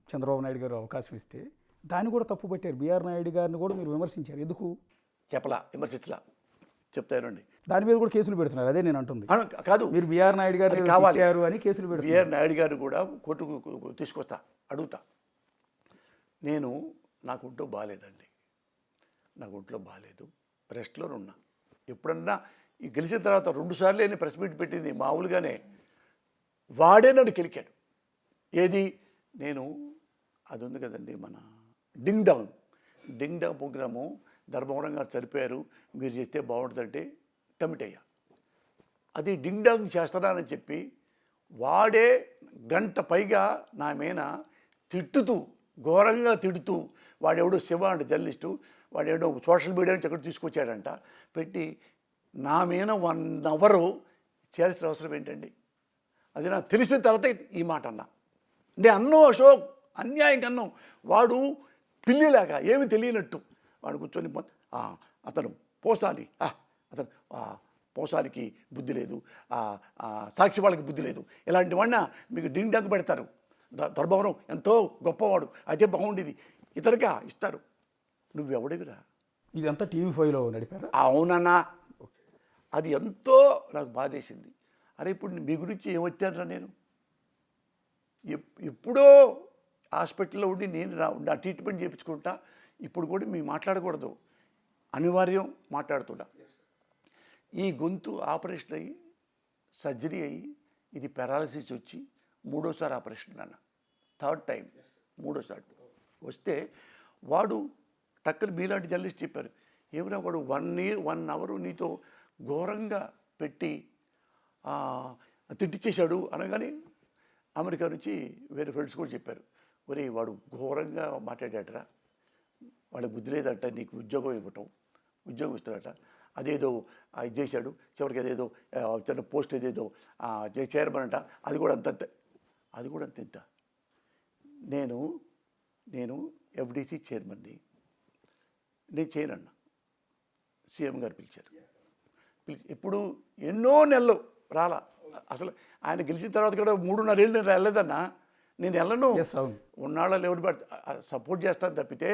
చంద్రబాబు నాయుడు గారు అవకాశం ఇస్తే దాన్ని కూడా తప్పు పట్టారు. బీఆర్ నాయుడు గారిని కూడా మీరు విమర్శించారు. ఎందుకు? విమర్శించలా చెప్తానండి. దాని మీద కూడా కేసులు పెడుతున్నారు. అదే నేను అంటుంది. కాదు, మీరు బీఆర్ నాయుడు గారు కావాలి అని కేసులు పెడుతున్నారు. బీఆర్ నాయుడు గారు కూడా కోర్టుకు తీసుకొస్తా, అడుగుతా. నాకు ఒంట్లో బాగాలేదండి, నాకు ఒంట్లో బాగాలేదు, రెస్ట్లో ఉన్నా. ఎప్పుడన్నా ఈ గెలిచిన తర్వాత 2 సార్లు నేను ప్రెస్ మీట్ పెట్టింది మామూలుగానే. వాడే నన్ను కెలికాడు. ఏది? అది ఉంది కదండి మన డింగ్ డాంగ్ ప్రోగ్రాము, ధర్మవరం గారు చనిపోయారు, మీరు చేస్తే బాగుంటుందంటే కమిట్ అయ్యా. అది డింగ్ డాంగ్ చేస్తున్నానని చెప్పి వాడే గంట పైగా నా మీద తిట్టుతూ ఘోరంగా తిడుతూ వాడెవడో శివ అంటే జర్నలిస్టు వాడెవడో సోషల్ మీడియా నుంచి ఎక్కడ తీసుకొచ్చాడంట పెట్టి నా మీద 1 అవరు చేయాల్సిన అవసరం ఏంటండి? అది నాకు తెలిసిన తర్వాత ఈ మాట అన్నా. నేను అన్నో అశోక్ అన్యాయంగా అన్నాం. వాడు పిల్లిలాగా ఏమి తెలియనట్టు వాడు కూర్చొని అతను పోసాలి అతను పోసాలికి బుద్ధి లేదు, సాక్షి వాళ్ళకి బుద్ధి లేదు, ఇలాంటి వాడిన మీకు డింగ్ డంగ్ పెడతారు. ధర్మవరం ఎంతో గొప్పవాడు, అదే బాగుండేది ఇతరుగా ఇస్తారు. నువ్వెవడివిరా? ఇదంతా టీవీ5లో నడిపారా? అవునన్నా. అది ఎంతో నాకు బాధేసింది. అరే ఇప్పుడు మీ గురించి ఏమొచ్చానరా నేను? ఎప్పుడో హాస్పిటల్లో ఉండి నేను నా ట్రీట్మెంట్ చేయించుకుంటా. ఇప్పుడు కూడా మేము మాట్లాడకూడదు, అనివార్యం మాట్లాడుతున్నా. ఈ గొంతు ఆపరేషన్ అయ్యి సర్జరీ అయ్యి ఇది పెరాలసిస్ వచ్చి 3వ ఆపరేషన్ అన్న, 3rd టైం 3వ వస్తే వాడు టక్కన మీలాంటి జర్నలిస్ట్ చెప్పారు, ఏమైనా వాడు 1 అవర్ నీతో ఘోరంగా పెట్టి తిట్టిచ్చేశాడు అనగానే అమెరికా నుంచి వేరే ఫ్రెండ్స్ కూడా చెప్పారు, ఒరే వాడు ఘోరంగా మాట్లాడాడరా, వాళ్ళకి బుద్ధి లేదంట నీకు ఉద్యోగం ఇస్తాడట, అదేదో ఇది చేశాడు, చివరికి అదేదో చిన్న పోస్ట్ ఏదేదో చైర్మన్ అంట, అది కూడా అంత. నేను ఎఫ్డిసి చైర్మన్ని, నేను చేయనన్నా. సీఎం గారు పిలిచారు. ఇప్పుడు ఎన్నో నెలలు రాలా. అసలు ఆయన గెలిచిన తర్వాత కూడా 3.5 ఏళ్ళు నేను వెళ్ళలేదన్నా. నేను వెళ్ళను. ఉన్నాళ్ళలో ఎవరు సపోర్ట్ చేస్తాను తప్పితే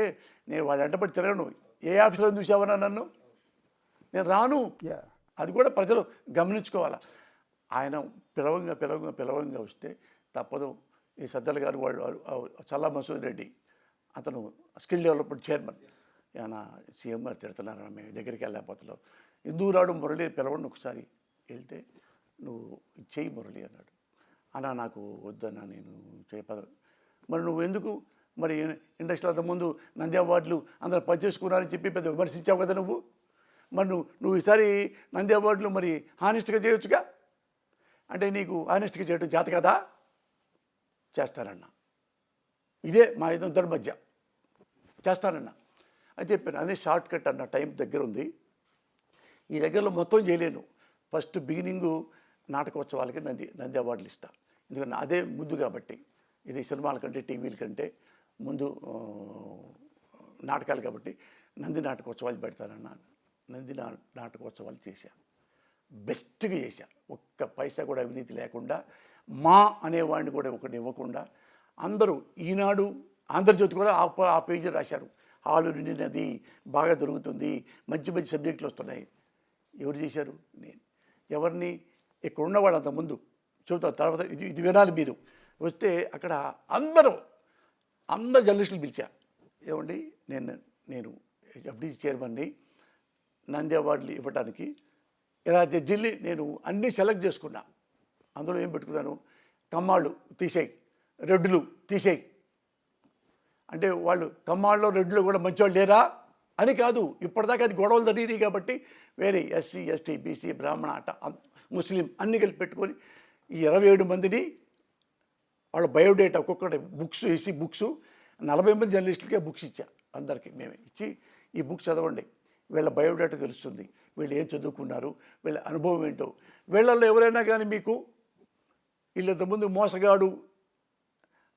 నేను వాళ్ళ వెంటబడి తిరగను. ఏ ఆఫీసులో చూసావన్నా నన్ను? నేను రాను. అది కూడా ప్రజలు గమనించుకోవాలి. ఆయన పిలవంగా వస్తే తప్పదు. ఈ సజ్జల గారు వాళ్ళు చల్లా మసూద్ రెడ్డి అతను స్కిల్ డెవలప్మెంట్ చైర్మన్, ఆయన సీఎం గారు తిడుతున్నారని మేము దగ్గరికి వెళ్ళకపోతున్నాం. ఎందుకు రాడు మురళి పిలవండి ఒకసారి, వెళ్తే నువ్వు చెయ్యి మురళి అన్నాడు. అన్నా నాకు వద్దన్నా, నేను మరి నువ్వు ఎందుకు మరి ఇండస్ట్రీలో అంతకుముందు నంది అవార్డులు అందరూ పనిచేసుకున్నారని చెప్పి పెద్ద విమర్శించావు కదా నువ్వు. మరి నువ్వు ఈసారి నంది అవార్డులు మరి హానెస్ట్గా చేయొచ్చుగా. అంటే నీకు హానెస్ట్గా చేయడం చేత కదా? చేస్తానన్నా. ఇదే మా ఇద్దరి మధ్య చేస్తానన్నా అని చెప్పాను. అదే షార్ట్ కట్ అన్న, టైం దగ్గర ఉంది, ఈ దగ్గరలో మొత్తం చేయలేను. ఫస్ట్ బిగినింగు నాటకోత్సవాలకి నంది అవార్డులు ఇస్తా, ఎందుకంటే అదే ముందు కాబట్టి. ఇది సినిమాల కంటే టీవీల కంటే ముందు నాటకాలు కాబట్టి నంది నాటకోత్సవాలు పెడతానన్నా. నంది నాటకోత్సవాలు చేశా, బెస్ట్గా చేశా. ఒక్క పైసా కూడా అవినీతి లేకుండా, మా అనేవాడిని కూడా ఒకటి ఇవ్వకుండా. అందరూ ఈనాడు ఆంధ్రజ్యోతి కూడా ఆ పేజీ రాశారు, హాలు నిండినది, బాగా దొరుకుతుంది, మంచి మంచి సబ్జెక్టులు వస్తున్నాయి. ఎవరు చేశారు? నేను. ఎవరిని? ఇక్కడ ఉన్నవాళ్ళు అంతకుముందు చెబుతారు, తర్వాత ఇది వినాలి మీరు. వస్తే అక్కడ అందరూ జర్నలిస్టులు పిలిచా. ఏమండి నేను ఎఫ్డిసి చైర్మన్ని, నంది అవార్డులు ఇవ్వడానికి ఇలా జడ్జిల్ని నేను అన్నీ సెలెక్ట్ చేసుకున్నా. అందులో ఏం పెట్టుకున్నాను? కమ్మాళ్ళు తీసేయి, రెడ్డులు తీసేయి. అంటే వాళ్ళు కమ్మాళ్ళు రెడ్లు కూడా మంచివాళ్ళు లేరా అని కాదు, ఇప్పటిదాకా అది గొడవలు జరిగినాయి కాబట్టి వేరే ఎస్సీ ఎస్టీ బీసీ బ్రాహ్మణ ముస్లిం అన్ని కలిపి పెట్టుకొని ఈ 27 మందిని వాళ్ళ బయోడేటా ఒక్కొక్కటి బుక్స్ వేసి 40 మంది జర్నలిస్టులకే బుక్స్ ఇచ్చా. అందరికీ మేమే ఇచ్చి ఈ బుక్స్ చదవండి, వీళ్ళ బయోడేటా తెలుస్తుంది, వీళ్ళు ఏం చదువుకున్నారు, వీళ్ళ అనుభవం ఏంటో. వీళ్ళల్లో ఎవరైనా కానీ మీకు వీళ్ళంతకుముందు మోసగాడు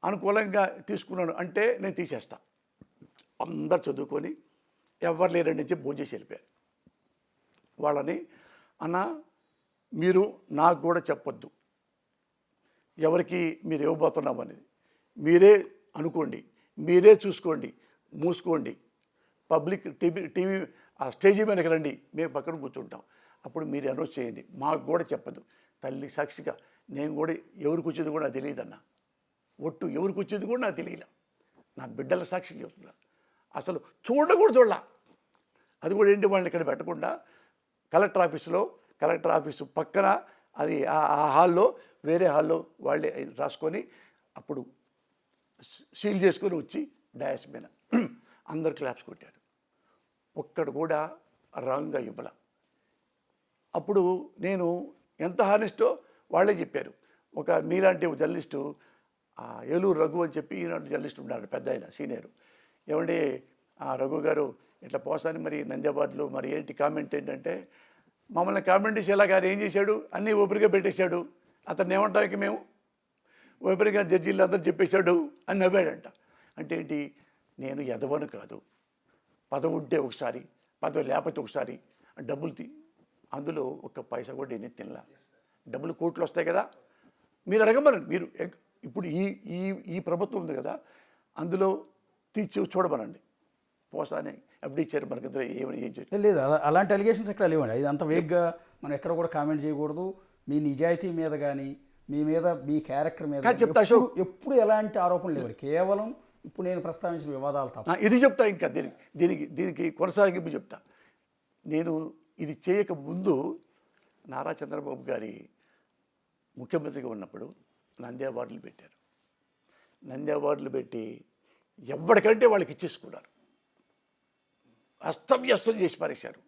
అనుకూలంగా తీసుకున్నాను అంటే నేను తీసేస్తా. అందరు చదువుకొని ఎవరు లేరని చెప్పి భోజనం చేసి వెళ్ళిపోయారు. వాళ్ళని అన్న మీరు నాకు కూడా చెప్పొద్దు ఎవరికి మీరు ఇవ్వబోతున్నాం అనేది, మీరే అనుకోండి, మీరే చూసుకోండి, మూసుకోండి. పబ్లిక్ టీవీ ఆ స్టేజీ మీదకి రండి, మేము పక్కన కూర్చుంటాం, అప్పుడు మీరు అనౌన్స్ చేయండి, మాకు కూడా చెప్పదు. తల్లి సాక్షిగా నేను కూడా ఎవరికి వచ్చేది కూడా నాకు తెలియదన్న, ఒట్టు ఎవరికి వచ్చేది కూడా నాకు తెలియలే. నా బిడ్డల సాక్షిగా చెప్తున్నా, అసలు చూడలా. అది కూడా ఏంటి, వాళ్ళని ఇక్కడ పెట్టకుండా కలెక్టర్ ఆఫీసు పక్కన అది ఆ హాల్లో వేరే హాల్లో వాళ్ళే రాసుకొని అప్పుడు సీల్ చేసుకొని వచ్చి డయాస్ మీద అందరు క్లాప్స్ కొట్టారు. ఒక్కడు కూడా రాంగ్గా ఇవ్వాల. అప్పుడు నేను ఎంత హానెస్టో వాళ్ళే చెప్పారు. ఒక మీలాంటి ఒక జర్నలిస్టు ఏలూరు రఘు అని చెప్పి ఈనాడు జర్నలిస్ట్ ఉన్నారు, పెద్ద ఆయన సీనియర్. ఏమంటే రఘు గారు ఇట్లా పోసాని మరి నంద్యాబాద్లో మరి ఏంటి కామెంట్ ఏంటంటే, మమ్మల్ని కామెంట్ చేసేలా గారు ఏం చేశాడు, అన్నీ ఊపిరిగా పెట్టేశాడు, అతన్ని ఏమంటానికి మేము ఊపిరిగా జడ్జీలు అందరూ చెప్పేశాడు అని నవ్వాడంట. అంటే ఏంటి, నేను ఎదవను కాదు, పదవి ఉంటే ఒకసారి, పదవి లేకపోతే ఒకసారి, డబ్బులు అందులో ఒక్క పైసా కూడా నేను తినలా. డబ్బులు కోట్లు వస్తాయి కదా, మీరు అడగమనండి. మీరు ఇప్పుడు ఈ ఈ ఈ ప్రభుత్వం ఉంది కదా, అందులో తీర్చి చూడమనండి. పోసానే ఎఫ్డీ చైర్మన్ కింద ఏం చేయాలి లేదు, అలాంటి అలిగేషన్స్ ఎక్కడ లేవండి. ఇది అంత వేగ్గా మనం ఎక్కడ కూడా కామెంట్ చేయకూడదు. మీ నిజాయితీ మీద కానీ మీ మీద మీ క్యారెక్టర్ మీద చెప్తా ఎప్పుడు ఎలాంటి ఆరోపణలు లేవు. కేవలం ఇప్పుడు నేను ప్రస్తావించిన వివాదాలు తప్ప. ఇది చెప్తా, ఇంకా దీనికి కొనసాగింపు చెప్తా. నేను ఇది చేయక ముందు నారా చంద్రబాబు గారి ముఖ్యమంత్రిగా ఉన్నప్పుడు నంది అవార్డులు పెట్టారు. నంది అవార్డులు పెట్టి ఎవరికంటే వాళ్ళకి ఇచ్చేసుకున్నారు, అస్తవ్యస్తం చేసి పారేశారు.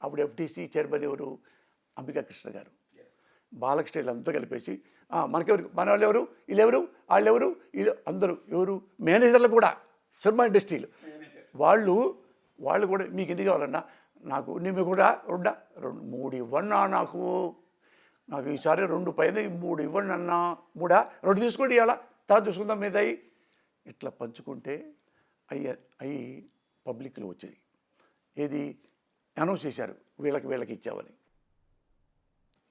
అప్పుడు ఎఫ్టీసీ చైర్మన్ ఎవరు, అంబికా కృష్ణ గారు, బాలకృష్ణ వీళ్ళంతా కలిపేసి మనకెవరు, మన వాళ్ళు ఎవరు, వీళ్ళెవరు, వాళ్ళెవరు, వీళ్ళు అందరూ ఎవరు, మేనేజర్లు కూడా సినిమా ఇండస్ట్రీలు వాళ్ళు కూడా మీకు ఎన్ని కావాలన్నా, నాకు నేను కూడా 3 ఇవ్వన్నా, నాకు ఈసారి 2 పైన 3 ఇవ్వండి అన్నా, 2 తీసుకోండి, ఇవ్వాలా తర్వాత చూసుకుందాం మీద అయ్యి ఇట్లా పంచుకుంటే అవి పబ్లిక్లో వచ్చాయి. ఏది అనౌన్స్ చేశారు, వీళ్ళకి ఇచ్చామని.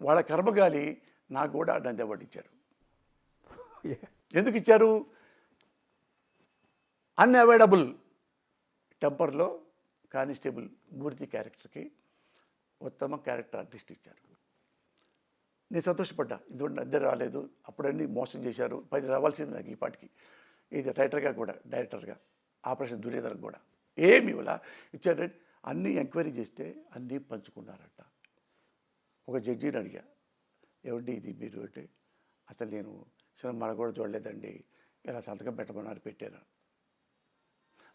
వాళ్ళ కర్మగాలి నాకు కూడా నంది అవార్డు ఇచ్చారు. ఎందుకు ఇచ్చారు, అన్అవాయిడబుల్ టెంపర్లో కానిస్టేబుల్ మూర్తి క్యారెక్టర్కి ఉత్తమ క్యారెక్టర్ ఆర్టిస్ట్ ఇచ్చారు. నేను సంతోషపడ్డా, ఎందుకంటే అందరూ రాలేదు, అప్పుడన్నీ మోసం చేశారు, 10 రావాల్సింది నాకు ఈ పాటికి. ఇది రైటర్గా కూడా, డైరెక్టర్గా, ఆపరేషన్ దుర్యోధనకు కూడా ఏమి ఇలా ఇచ్చారు. అన్నీ ఎంక్వైరీ చేస్తే అన్నీ పంచుకున్నారట. ఒక జడ్జిని అడిగా, ఏమండి ఇది మీరు అంటే, అసలు నేను సినిమా కూడా చూడలేదండి, ఇలా సంతకం పెట్టమన్నారు, పెట్టాను.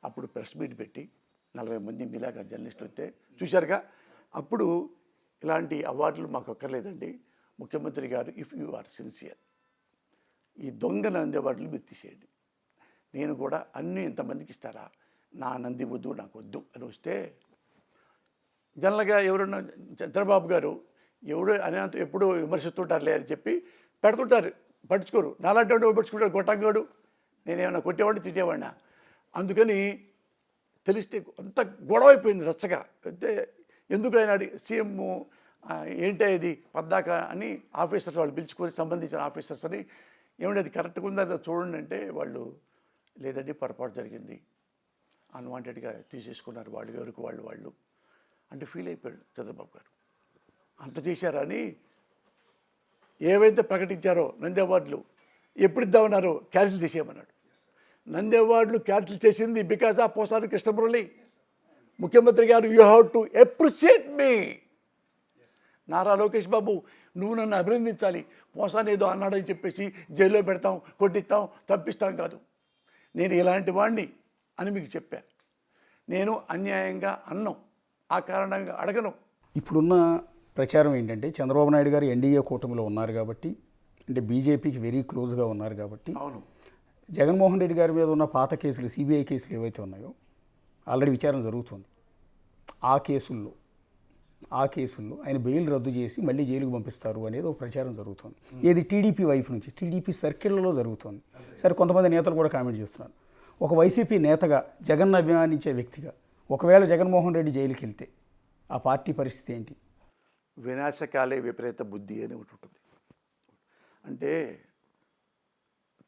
అప్పుడు ప్రెస్ మీట్ పెట్టి 40 మంది మీలాగా జర్నలిస్టులు వస్తే చూశారుగా, అప్పుడు ఇలాంటి అవార్డులు మాకు అక్కర్లేదండి, ముఖ్యమంత్రి గారు ఇఫ్ యూ ఆర్ సిన్సియర్ ఈ దొంగ నంది అవార్డులు మీరు తీసేయండి, నేను కూడా అన్నీ ఇంతమందికి ఇస్తారా, నా నంది వద్దు, నాకు వద్దు అని వస్తే, జనరల్గా ఎవరన్నా చంద్రబాబు గారు ఎవడో అనేంత ఎప్పుడూ విమర్శిస్తుంటారులే అని చెప్పి పెడుతుంటారు, పట్టించుకోరు. నాలాంటి వాడు పట్టించుకుంటారు, కొట్టంగాడు, నేనేమన్నా కొట్టేవాడిని తిట్టేవాడినా. అందుకని తెలిస్తే అంత గొడవ అయిపోయింది రచ్చగా. అంటే ఎందుకు ఆయన సీఎం ఏంటి ఇది పద్దాక అని ఆఫీసర్స్ వాళ్ళు పిలుచుకొని, సంబంధించిన ఆఫీసర్స్ అని, ఏమంటే అది కరెక్ట్గా ఉందా చూడండి అంటే, వాళ్ళు లేదండి పొరపాటు జరిగింది, అన్వాంటెడ్గా తీసేసుకున్నారు వాళ్ళు, ఎవరికి వాళ్ళు అంటే ఫీల్ అయిపోయాడు చంద్రబాబు గారు. అంత చేశారని ఏవైతే ప్రకటించారో నంది అవార్డులు ఎప్పుడు ఇద్దామన్నారో క్యాన్సిల్ చేసేయమన్నాడు. నంది అవార్డులు క్యాన్సిల్ చేసింది బికాజ్ ఆఫ్ పోసాని కృష్ణమురళి. ముఖ్యమంత్రి గారు యూ హ్యావ్ టు అప్రిషియేట్ మీ. నారా లోకేష్ బాబు, నువ్వు నన్ను అభినందించాలి, పోసాని ఏదో అన్నాడని చెప్పేసి జైల్లో పెడతాం, కొట్టిస్తాం, తప్పిస్తాం కాదు. నేను ఇలాంటి వాడిని అని మీకు చెప్పాను. నేను అన్యాయంగా అన్నం, ఆ కారణంగా అడగను. ఇప్పుడున్న ప్రచారం ఏంటంటే, చంద్రబాబు నాయుడు గారు ఎన్డీఏ కూటమిలో ఉన్నారు కాబట్టి, అంటే బీజేపీకి వెరీ క్లోజ్గా ఉన్నారు కాబట్టి, అవును, జగన్మోహన్ రెడ్డి గారి మీద ఉన్న పాత కేసులు, సిబిఐ కేసులు ఏవైతే ఉన్నాయో ఆల్రెడీ విచారణ జరుగుతుంది. ఆ కేసుల్లో ఆయన బెయిల్ రద్దు చేసి మళ్ళీ జైలుకు పంపిస్తారు అనేది ఒక ప్రచారం జరుగుతుంది. ఏది టీడీపీ వైపు నుంచి, టీడీపీ సర్కిళ్లలో జరుగుతుంది. సరే, కొంతమంది నేతలు కూడా కామెంట్ చేస్తున్నారు. ఒక వైసీపీ నేతగా, జగన్ను అభిమానించే వ్యక్తిగా, ఒకవేళ జగన్మోహన్ రెడ్డి జైలుకి వెళ్తే ఆ పార్టీ పరిస్థితి ఏంటి? వినాశకాలే విపరీత బుద్ధి అని ఒకటి ఉంటుంది. అంటే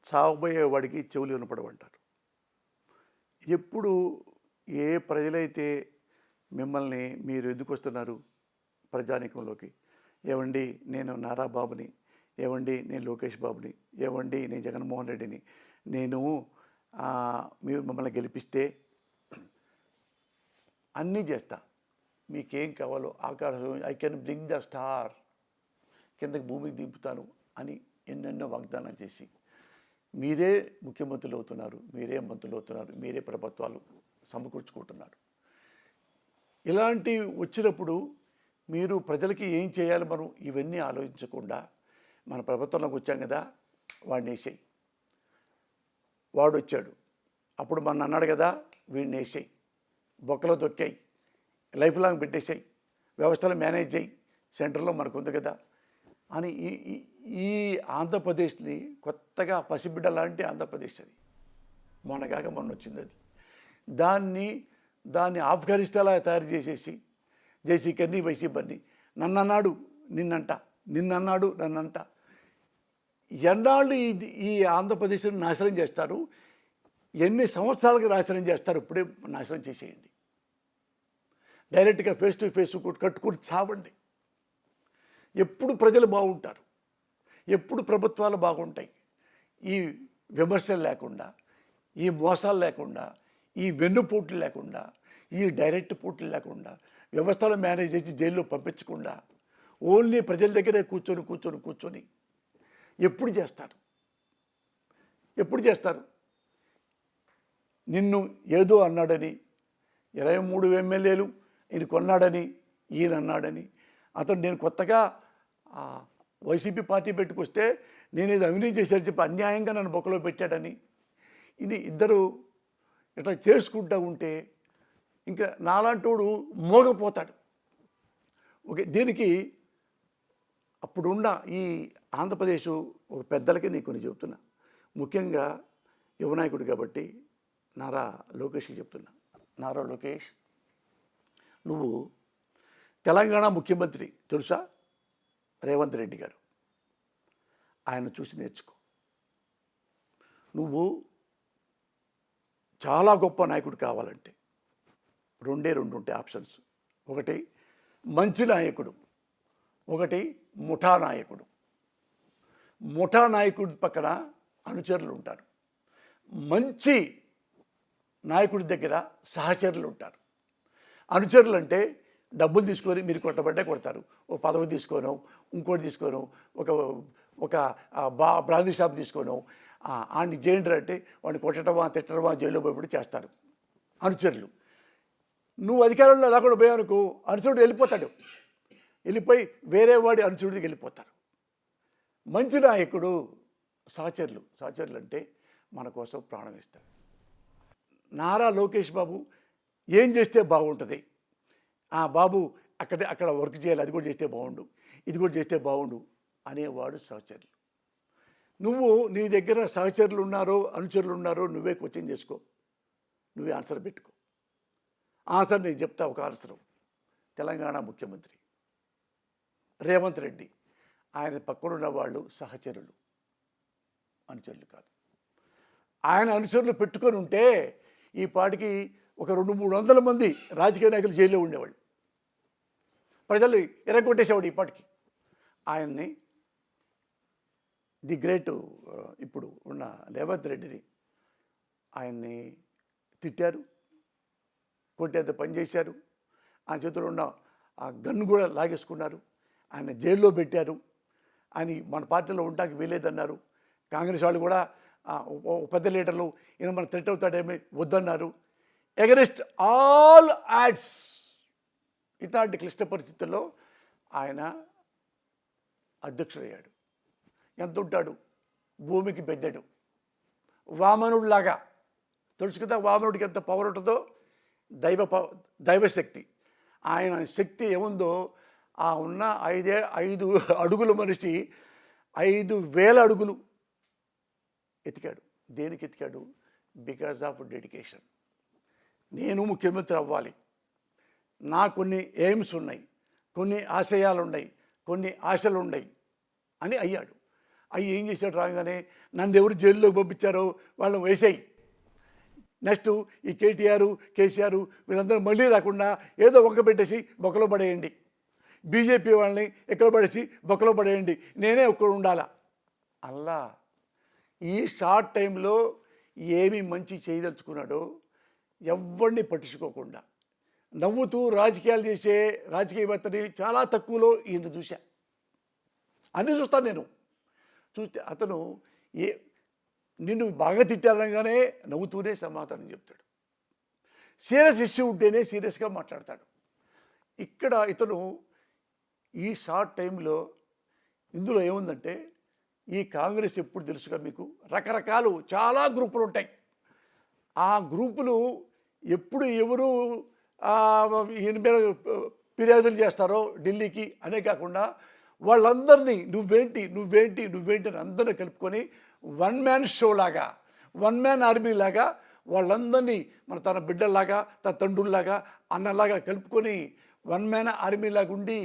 చావబోయేవాడికి చెవులు వినపడవంటారు. ఎప్పుడు ఏ ప్రజలైతే మిమ్మల్ని మీరు ఎందుకు వస్తున్నారు ప్రజానీకంలోకి, ఏవండి నేను నారా బాబుని, ఏవండి నేను లోకేష్ బాబుని, ఏవండి నేను జగన్మోహన్ రెడ్డిని, నేను మీరు మమ్మల్ని గెలిపిస్తే అన్నీ చేస్తా, మీకేం కావాలో ఆకాశం, I can bring the star, కిందకి భూమికి దింపుతాను అని ఎన్నెన్నో వాగ్దానం చేసి మీరే ముఖ్యమంత్రులు అవుతున్నారు, మీరే మంత్రులు అవుతున్నారు, మీరే ప్రభుత్వాలు సమకూర్చుకుంటున్నారు. ఇలాంటి వచ్చినప్పుడు మీరు ప్రజలకి ఏం చేయాలి, మనం ఇవన్నీ ఆలోచించకుండా మన ప్రభుత్వంలోకి వచ్చాం కదా, వాడిని వేసేయి. వాడు వచ్చాడు, అప్పుడు మన అన్నాడు కదా, వీడిని వేసేయి, బొక్కలో తొక్కాయి, లైఫ్ లాంగ్ పెట్టేసాయి, వ్యవస్థలు మేనేజ్ చేయి, సెంటర్లో మనకు ఉంది కదా అని ఈ ఆంధ్రప్రదేశ్ని కొత్తగా పసిబిడ్డ లాంటి ఆంధ్రప్రదేశ్ అది. మొన్న వచ్చింది అది. దాన్ని ఆఫ్ఘనిస్తాన్లా తయారు చేసేసి జేసీ కన్నీ వైసీ బన్నీ నన్నన్నాడు నిన్నన్నాడు నన్నంట. ఎన్నాళ్ళు ఈ ఆంధ్రప్రదేశ్ని నాశనం చేస్తారు, ఎన్ని సంవత్సరాలకు నాశనం చేస్తారు, ఇప్పుడే నాశనం చేసేయండి. డైరెక్ట్గా ఫేస్ టు ఫేస్ కట్టుకుని చావండి. ఎప్పుడు ప్రజలు బాగుంటారు, ఎప్పుడు ప్రభుత్వాలు బాగుంటాయి. ఈ విమర్శలు లేకుండా, ఈ మోసాలు లేకుండా, ఈ వెన్నుపోట్లు లేకుండా, ఈ డైరెక్ట్ పోట్లు లేకుండా, వ్యవస్థలు మేనేజ్ చేసి జైల్లో పంపించకుండా ఓన్లీ ప్రజల దగ్గరే కూర్చొని ఎప్పుడు చేస్తారు? నిన్ను ఏదో అన్నాడని, 23 ఎమ్మెల్యేలు ఈయన కొన్నాడని, ఈయన అన్నాడని, అతను నేను కొత్తగా వైసీపీ పార్టీ పెట్టుకొస్తే నేను ఇది అవినీతి చేశారని చెప్పి అన్యాయంగా నన్ను బొక్కలో పెట్టాడని, ఇది ఇద్దరు ఇట్లా చేసుకుంటూ ఉంటే ఇంకా నాలాంటోడు మోగపోతాడు. ఓకే, దీనికి అప్పుడున్న ఈ ఆంధ్రప్రదేశ్ ఒక పెద్దలకి నేను కొన్ని చెప్తున్నా, ముఖ్యంగా యువనాయకుడు కాబట్టి నారా లోకేష్కి చెప్తున్నా. నారా లోకేష్, నువ్వు తెలంగాణ ముఖ్యమంత్రి తెలుసా? రేవంత్ రెడ్డి గారు. ఆయన చూసి నేర్చుకో. నువ్వు చాలా గొప్ప నాయకుడు కావాలంటే రెండు ఉంటాయి ఆప్షన్స్. ఒకటి మంచి నాయకుడు, ఒకటి ముఠా నాయకుడు. ముఠా నాయకుడి పక్కన అనుచరులు ఉంటారు, మంచి నాయకుడి దగ్గర సహచరులు ఉంటారు. అనుచరులు అంటే డబ్బులు తీసుకొని మీరు కొట్టబడ్డే కొడతారు, ఓ పదవి తీసుకోను, ఇంకోటి తీసుకోను, ఒక బ్రాందీ షాప్ తీసుకోను, ఆడిని చేయండి అంటే వాడిని కొట్టడమా తిట్టడమా జైల్లో పోయి చేస్తారు అనుచరులు. నువ్వు అధికారంలో లేకుండా పోయావనుకో అనుచరుడు వెళ్ళిపోయి వేరే వాడి అనుచరుడికి వెళ్ళిపోతారు. మంచి నాయకుడు సహచరులు అంటే మన కోసం ప్రాణం ఇస్తారు. నారా లోకేష్ బాబు ఏం చేస్తే బాగుంటుంది, బాబు అక్కడ వర్క్ చేయాలి, అది కూడా చేస్తే బాగుండు, ఇది కూడా చేస్తే బాగుండు అనేవాడు సహచరులు. నువ్వు నీ దగ్గర సహచరులు ఉన్నారో అనుచరులు ఉన్నారో నువ్వే క్వశ్చన్ చేసుకో, నువ్వే ఆన్సర్ పెట్టుకో. ఆన్సర్ నేను చెప్తా. ఒక ఆన్సరు తెలంగాణ ముఖ్యమంత్రి రేవంత్ రెడ్డి, ఆయన పక్కనున్న వాళ్ళు సహచరులు, అనుచరులు కాదు. ఆయన అనుచరులు పెట్టుకొని ఉంటే ఈ పాటికి ఒక 200-300 మంది రాజకీయ నాయకులు జైల్లో ఉండేవాళ్ళు, ప్రజలు ఎరగొట్టేసేవాడు ఈ పాటికి. ఆయన్ని ది గ్రేట్ ఇప్పుడు ఉన్న రేవంత్ రెడ్డిని ఆయన్ని తిట్టారు, కొట్టేంత పనిచేశారు, ఆయన చేతిలో ఉన్న ఆ గన్ను కూడా లాగేసుకున్నారు, ఆయన జైల్లో పెట్టారు. ఆయన మన పార్టీలో ఉండడానికి వీలేదన్నారు. కాంగ్రెస్ వాళ్ళు కూడా పెద్ద లీడర్లు ఈయన మన థ్రెట్ అవుతాడేమీ వద్దన్నారు. ఎగరెస్ట్ ఆల్ యాడ్స్. ఇట్లాంటి క్లిష్ట పరిస్థితుల్లో ఆయన అధ్యక్షుడయ్యాడు. ఎంత ఉంటాడు? భూమికి పెద్దడు, వామనుడిలాగా. తెలుసు కదా వామనుడికి ఎంత పవర్ ఉంటుందో, దైవశక్తి. ఆయన శక్తి ఏముందో ఉన్న 5 అడుగుల మనిషి 5,000 అడుగులు ఎతికాడు. దేనికి ఎతికాడు? Because of dedication. నేను ముఖ్యమంత్రి అవ్వాలి, నా కొన్ని ఎయిమ్స్ ఉన్నాయి, కొన్ని ఆశయాలు ఉన్నాయి, కొన్ని ఆశలు ఉన్నాయి అని అయ్యాడు. ఏం చేశాడు? రాగానే నన్ను ఎవరు జైల్లోకి పంపించారో వాళ్ళని వేసేయి, నెక్స్ట్ ఈ కేటీఆర్ కేసీఆర్ వీళ్ళందరూ మళ్ళీ రాకుండా ఏదో వంక పెట్టేసి బొక్కలో పడేయండి, బీజేపీ వాళ్ళని ఎక్కడ పడేసి బొక్కలో పడేయండి, నేనే ఒక్కడు ఉండాలా. అలా ఈ షార్ట్ టైంలో ఏమి మంచి చేయదలుచుకున్నాడో ఎవరిని పట్టించుకోకుండా నవ్వుతూ రాజకీయాలు చేసే రాజకీయవేత్తని చాలా తక్కువలో ఈయన చూశా. అన్నీ చూస్తాను నేను. చూస్తే అతను నిన్ను బాగా తిట్టారనగానే నవ్వుతూనే సమాధానం చెప్తాడు. సీరియస్ ఇష్యూ ఉంటేనే సీరియస్గా మాట్లాడతాడు. ఇక్కడ ఇతను ఈ షార్ట్ టైంలో ఇందులో ఏముందంటే ఈ కాంగ్రెస్ ఎప్పుడు తెలుసుగా మీకు రకరకాలు చాలా గ్రూపులు ఉంటాయి. ఆ గ్రూపులు ఎప్పుడు ఎవరు ఈయన మీద ఫిర్యాదులు చేస్తారో ఢిల్లీకి అనే కాకుండా వాళ్ళందరినీ నువ్వేంటి అని అందరినీ కలుపుకొని వన్ మ్యాన్ షో లాగా, వన్ మ్యాన్ ఆర్మీ లాగా వాళ్ళందరినీ తన బిడ్డల్లాగా, తన తండ్రుల్లాగా, అన్నలాగా కలుపుకొని వన్ మ్యాన్ ఆర్మీ లాగా ఉండి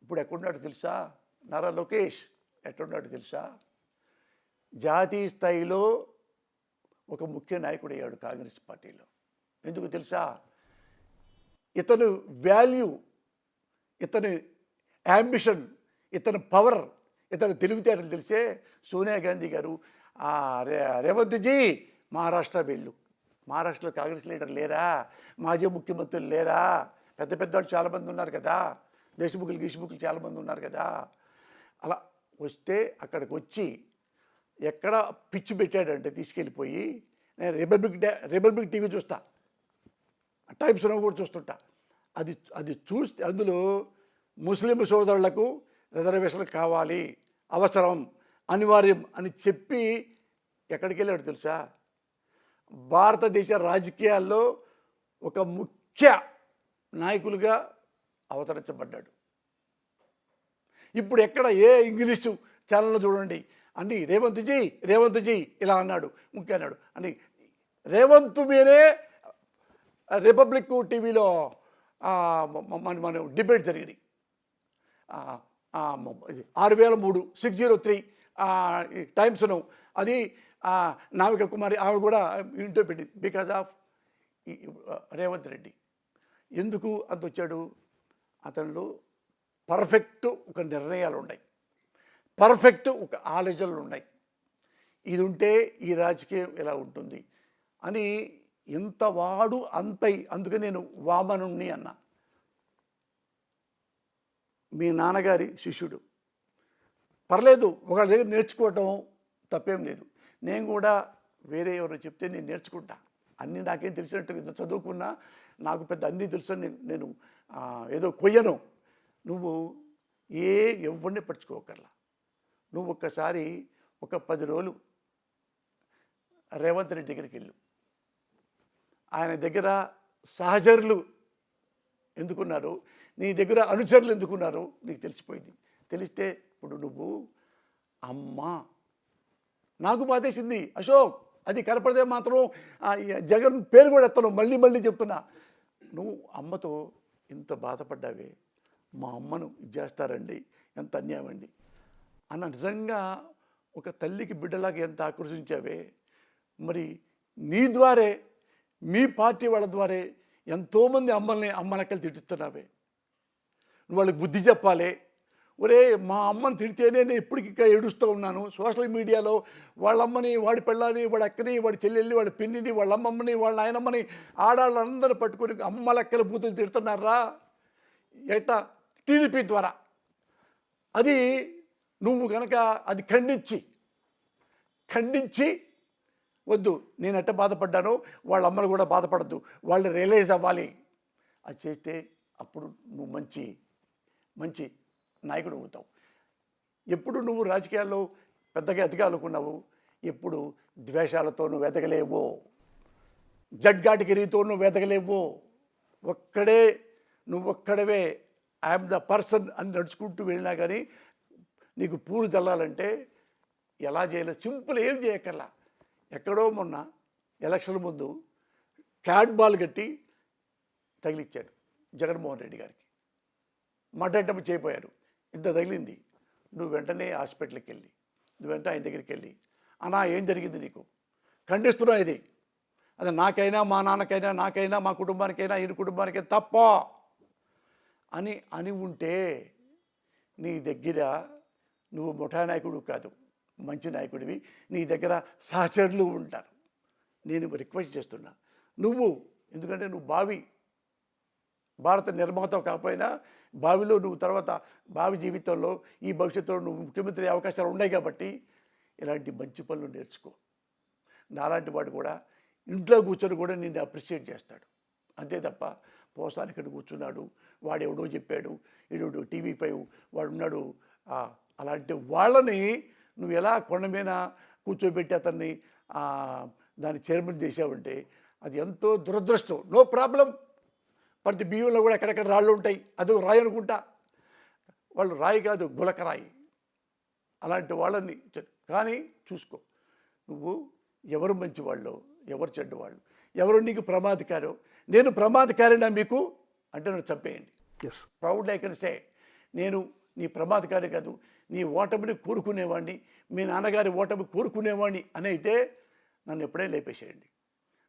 ఇప్పుడు ఎక్కడున్నాడు తెలుసా? నారా లోకేష్ ఎక్కడున్నాడు తెలుసా? జాతీయ స్థాయిలో ఒక ముఖ్య నాయకుడు అయ్యాడు కాంగ్రెస్ పార్టీలో. ఎందుకు తెలుసా? ఇతను వాల్యూ, ఇతని యాంబిషన్, ఇతని పవర్, ఇతని తెలివితేటలు తెలిసే సోనియా గాంధీ గారు రేవంత్ జీ మహారాష్ట్ర వెళ్ళు, మహారాష్ట్రలో కాంగ్రెస్ లీడర్ లేరా, మాజీ ముఖ్యమంత్రులు లేరా, పెద్ద వాళ్ళు చాలామంది ఉన్నారు కదా, దేశముఖులు చాలామంది ఉన్నారు కదా. అలా వస్తే అక్కడికి వచ్చి ఎక్కడ పిచ్చి పెట్టాడంటే తీసుకెళ్ళిపోయి, నేను రిపబ్లిక్ టీవీ చూస్తా, టైమ్స్ కూడా చూస్తుంటా, అది చూస్తే అందులో ముస్లిం సోదరులకు రిజర్వేషన్లు కావాలి, అవసరం, అనివార్యం అని చెప్పి ఎక్కడికి వెళ్ళాడు తెలుసా? భారతదేశ రాజకీయాల్లో ఒక ముఖ్య నాయకులుగా అవతరించబడ్డాడు. ఇప్పుడు ఎక్కడ ఏ ఇంగ్లీషు ఛానల్లో చూడండి అన్ని రేవంత్ జీ ఇలా అన్నాడు, ముఖ్య అన్నాడు అని. రేవంత్ మీదే రిపబ్లిక్ టీవీలో మన డిబేట్ జరిగింది. 6003 603 టైమ్స్ను అది నావిక కుమారి ఆమె కూడా ఇంటో పెట్టింది బికాజ్ ఆఫ్ రేవంత్ రెడ్డి. ఎందుకు అంత వచ్చాడు? అతనిలో పర్ఫెక్ట్ ఒక నిర్ణయాలు ఉన్నాయి, పర్ఫెక్ట్ ఒక ఆలోచనలు ఉన్నాయి. ఇది ఉంటే ఈ రాజకీయం ఎలా ఉంటుంది అని ఎంత వాడు అంతై. అందుకని నేను వామనుణ్ణి అన్నా. మీ నాన్నగారి శిష్యుడు, పర్లేదు ఒకళ్ళ దగ్గర నేర్చుకోవటం తప్పేం లేదు. నేను కూడా వేరే ఎవరో చెప్తే నేను నేర్చుకుంటా. అన్నీ నాకేం తెలిసినట్టు ఇంత చదువుకున్నా నాకు పెద్ద అన్నీ తెలుసని నేను ఏదో కొయ్యను. నువ్వు ఎవరిని పట్టించుకోకర్లా. నువ్వు ఒక్కసారి ఒక 10 రోజులు రేవంత్ రెడ్డి దగ్గరికి వెళ్ళు. ఆయన దగ్గర సహచరులు ఎందుకున్నారు, నీ దగ్గర అనుచరులు ఎందుకున్నారు నీకు తెలిసిపోయింది. తెలిస్తే ఇప్పుడు నువ్వు అమ్మా నాకు బాధేసింది అశోక్, అది కనపడితే మాత్రం జగన్ పేరు కూడా ఎత్తను, మళ్ళీ చెప్తున్నా. నువ్వు అమ్మతో ఇంత బాధపడ్డావే, మా అమ్మను ఇది చేస్తారండి, ఎంత అన్యాయం అండి అన్న. నిజంగా ఒక తల్లికి బిడ్డలాగా ఎంత ఆకర్షించావే. మరి నీ ద్వారే, మీ పార్టీ వాళ్ళ ద్వారే ఎంతోమంది అమ్మలక్కలు తిట్టుతున్నావే. నువ్వు వాళ్ళకి బుద్ధి చెప్పాలి. ఒరే మా అమ్మని తిడితేనే నేను ఇప్పటికి ఇక్కడ ఏడుస్తూ ఉన్నాను. సోషల్ మీడియాలో వాళ్ళ అమ్మని, వాడి పెళ్ళాన్ని, వాడి అక్కని, వాడి చెల్లెల్ని, వాడి పిన్నిని, వాళ్ళ అమ్మమ్మని, వాళ్ళ నాయనమ్మని, ఆడాళ్ళందరూ పట్టుకొని అమ్మలక్కల బూతులు తిడుతున్నారా ఎట్టా? టీడీపీ ద్వారా. అది నువ్వు కనుక అది ఖండించి వద్దు, నేను ఎట్ట బాధపడ్డానో వాళ్ళ అమ్మలు కూడా బాధపడద్దు, వాళ్ళు రియలైజ్ అవ్వాలి. అది చేస్తే అప్పుడు నువ్వు మంచి నాయకుడు అవుతావు. ఎప్పుడు నువ్వు రాజకీయాల్లో పెద్దగా ఎదగాలనుకున్నావు, ఎప్పుడు ద్వేషాలతో నువ్వు ఎదగలేవు, జడ్గాటిగిరితో నువ్వు ఎదగలేవు. నువ్వొక్కడవే ఐఎమ్ ద పర్సన్ అని నడుచుకుంటూ వెళ్ళినా కానీ నీకు పూలు చల్లాలంటే ఎలా చేయాలో సింపుల్, ఏం చేయక్కర్లా. ఎక్కడో మొన్న ఎలక్షన్ ముందు క్యాట్ బాల్ కట్టి తగిలిచ్చాడు జగన్మోహన్ రెడ్డి గారికి. మడ్డటం చేయపోయారు, ఇంత తగిలింది. నువ్వు వెంటనే హాస్పిటల్కి వెళ్ళి, నువ్వు వెంటనే ఆయన దగ్గరికి వెళ్ళి, అన్నా ఏం జరిగింది నీకు, ఖండిస్తున్నా ఇది, అది నాకైనా, మా నాన్నకైనా, నాకైనా, మా కుటుంబానికైనా, ఈయన కుటుంబానికైనా తప్ప అని ఉంటే నీ దగ్గర నువ్వు ముఠా నాయకుడు కాదు, మంచి నాయకుడివి. నీ దగ్గర సహచరులు ఉంటారు. నేను రిక్వెస్ట్ చేస్తున్నా, ఎందుకంటే నువ్వు భారత నిర్మాత కాకపోయినా భావిలో నువ్వు తర్వాత భావి జీవితంలో ఈ భవిష్యత్తులో నువ్వు ముఖ్యమంత్రి అయ్యే అవకాశాలు ఉన్నాయి కాబట్టి ఇలాంటి మంచి పనులు నేర్చుకో. నాలాంటి వాడు కూడా ఇంట్లో కూర్చొని కూడా నిన్ను అప్రిషియేట్ చేస్తాడు. అంతే తప్ప పోసాని ఇక్కడ కూర్చున్నాడు, వాడు ఎవడో చెప్పాడు, ఈడు TV5 వాడు ఉన్నాడు అలాంటి వాళ్ళని నువ్వు ఎలా కొండ మీద కూర్చోబెట్టి అతన్ని దాన్ని చైర్మన్ చేసావంటే అది ఎంతో దురదృష్టం. నో ప్రాబ్లం, ప్రతి బియ్యంలో కూడా ఎక్కడెక్కడ రాళ్ళు ఉంటాయి, అది రాయి అనుకుంటా. వాళ్ళు రాయి కాదు, గులకరాయి. అలాంటి వాళ్ళని కానీ చూసుకో, నువ్వు ఎవరు మంచివాళ్ళు, ఎవరు చెడ్డవాళ్ళు, ఎవరు నీకు ప్రమాదకారో. నేను ప్రమాదకారినా మీకు అంటే నన్ను చంపేయండి. Yes, proud I can say, నేను నీ ప్రమాదకారి కాదు, నీ ఓటమిని కోరుకునేవాడిని, మీ నాన్నగారి ఓటమి కోరుకునేవాడిని అని అయితే నన్ను ఎప్పుడే లేపేసేయండి.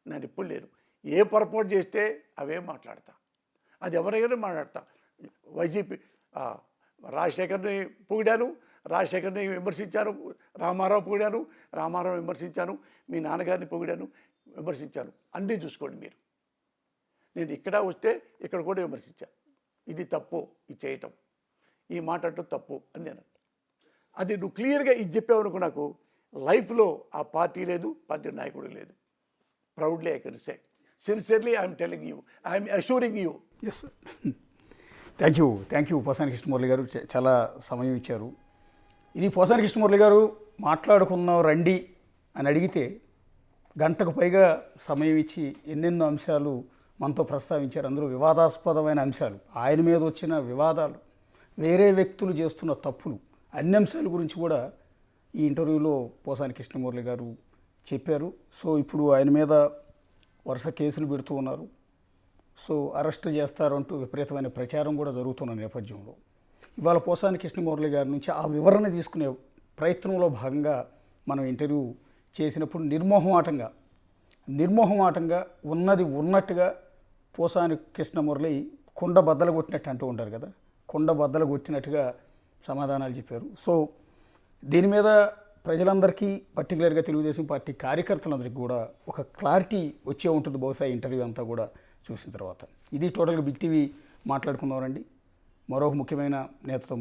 నేను ఇప్పుడు లేను. ఏ పొరపాటు చేస్తే అవే మాట్లాడతా, అది ఎవరైనా మాట్లాడతా. వైసీపీ రాజశేఖర్ని పొగిడాను, రాజశేఖర్ని విమర్శించాను, రామారావు పొగిడాను, రామారావు విమర్శించాను, మీ నాన్నగారిని పొగిడాను, విమర్శించాను. అన్నీ చూసుకోండి మీరు. నేను ఇక్కడ వస్తే ఇక్కడ కూడా విమర్శించాను. ఇది తప్పు, ఇది చేయటం, ఈ మాట అంటూ తప్పు అని నేను. అది నువ్వు క్లియర్గా ఇది చెప్పావనుకో, నాకు లైఫ్లో ఆ పార్టీ లేదు, పార్టీ నాయకుడు లేదు. Proudly I can say, sincerely I'm telling you, I'm assuring you. Yes, thank you Posani Krishnamurali garu, చాలా సమయం ఇచ్చారు. ఇది పోసాని కృష్ణమురళి గారు మాట్లాడుకున్నాం రండి అని అడిగితే గంటకు పైగా సమయం ఇచ్చి ఎన్నెన్నో అంశాలు మనతో ప్రస్తావించారు. అందులో వివాదాస్పదమైన అంశాలు, ఆయన మీద వచ్చిన వివాదాలు, వేరే వ్యక్తులు చేస్తున్న తప్పులు, అన్ని అంశాల గురించి కూడా ఈ ఇంటర్వ్యూలో పోసాని కృష్ణమురళి గారు చెప్పారు. సో ఇప్పుడు ఆయన మీద వరుస కేసులు పెడుతూ ఉన్నారు. సో అరెస్ట్ చేస్తారంటూ విపరీతమైన ప్రచారం కూడా జరుగుతున్న నేపథ్యంలో ఇవాళ పోసాని కృష్ణమురళి గారి నుంచి ఆ వివరణ తీసుకునే ప్రయత్నంలో భాగంగా మనం ఇంటర్వ్యూ చేసినప్పుడు నిర్మోహమాటంగా ఉన్నది ఉన్నట్టుగా పోసాని కృష్ణమురళి కుండ బద్దలు కొట్టినట్టు అంటూ ఉంటారు కదా, కుండ బద్దలు కొట్టినట్టుగా సమాధానాలు చెప్పారు. సో దీని మీద ప్రజలందరికీ, పర్టికులర్గా తెలుగుదేశం పార్టీ కార్యకర్తలందరికీ కూడా ఒక క్లారిటీ వచ్చే ఉంటుంది బహుశా ఇంటర్వ్యూ అంతా కూడా చూసిన తర్వాత. ఇది టోటల్గా బిగ్ టీవీ మాట్లాడుకున్నారండి. మరో ముఖ్యమైన నేతతో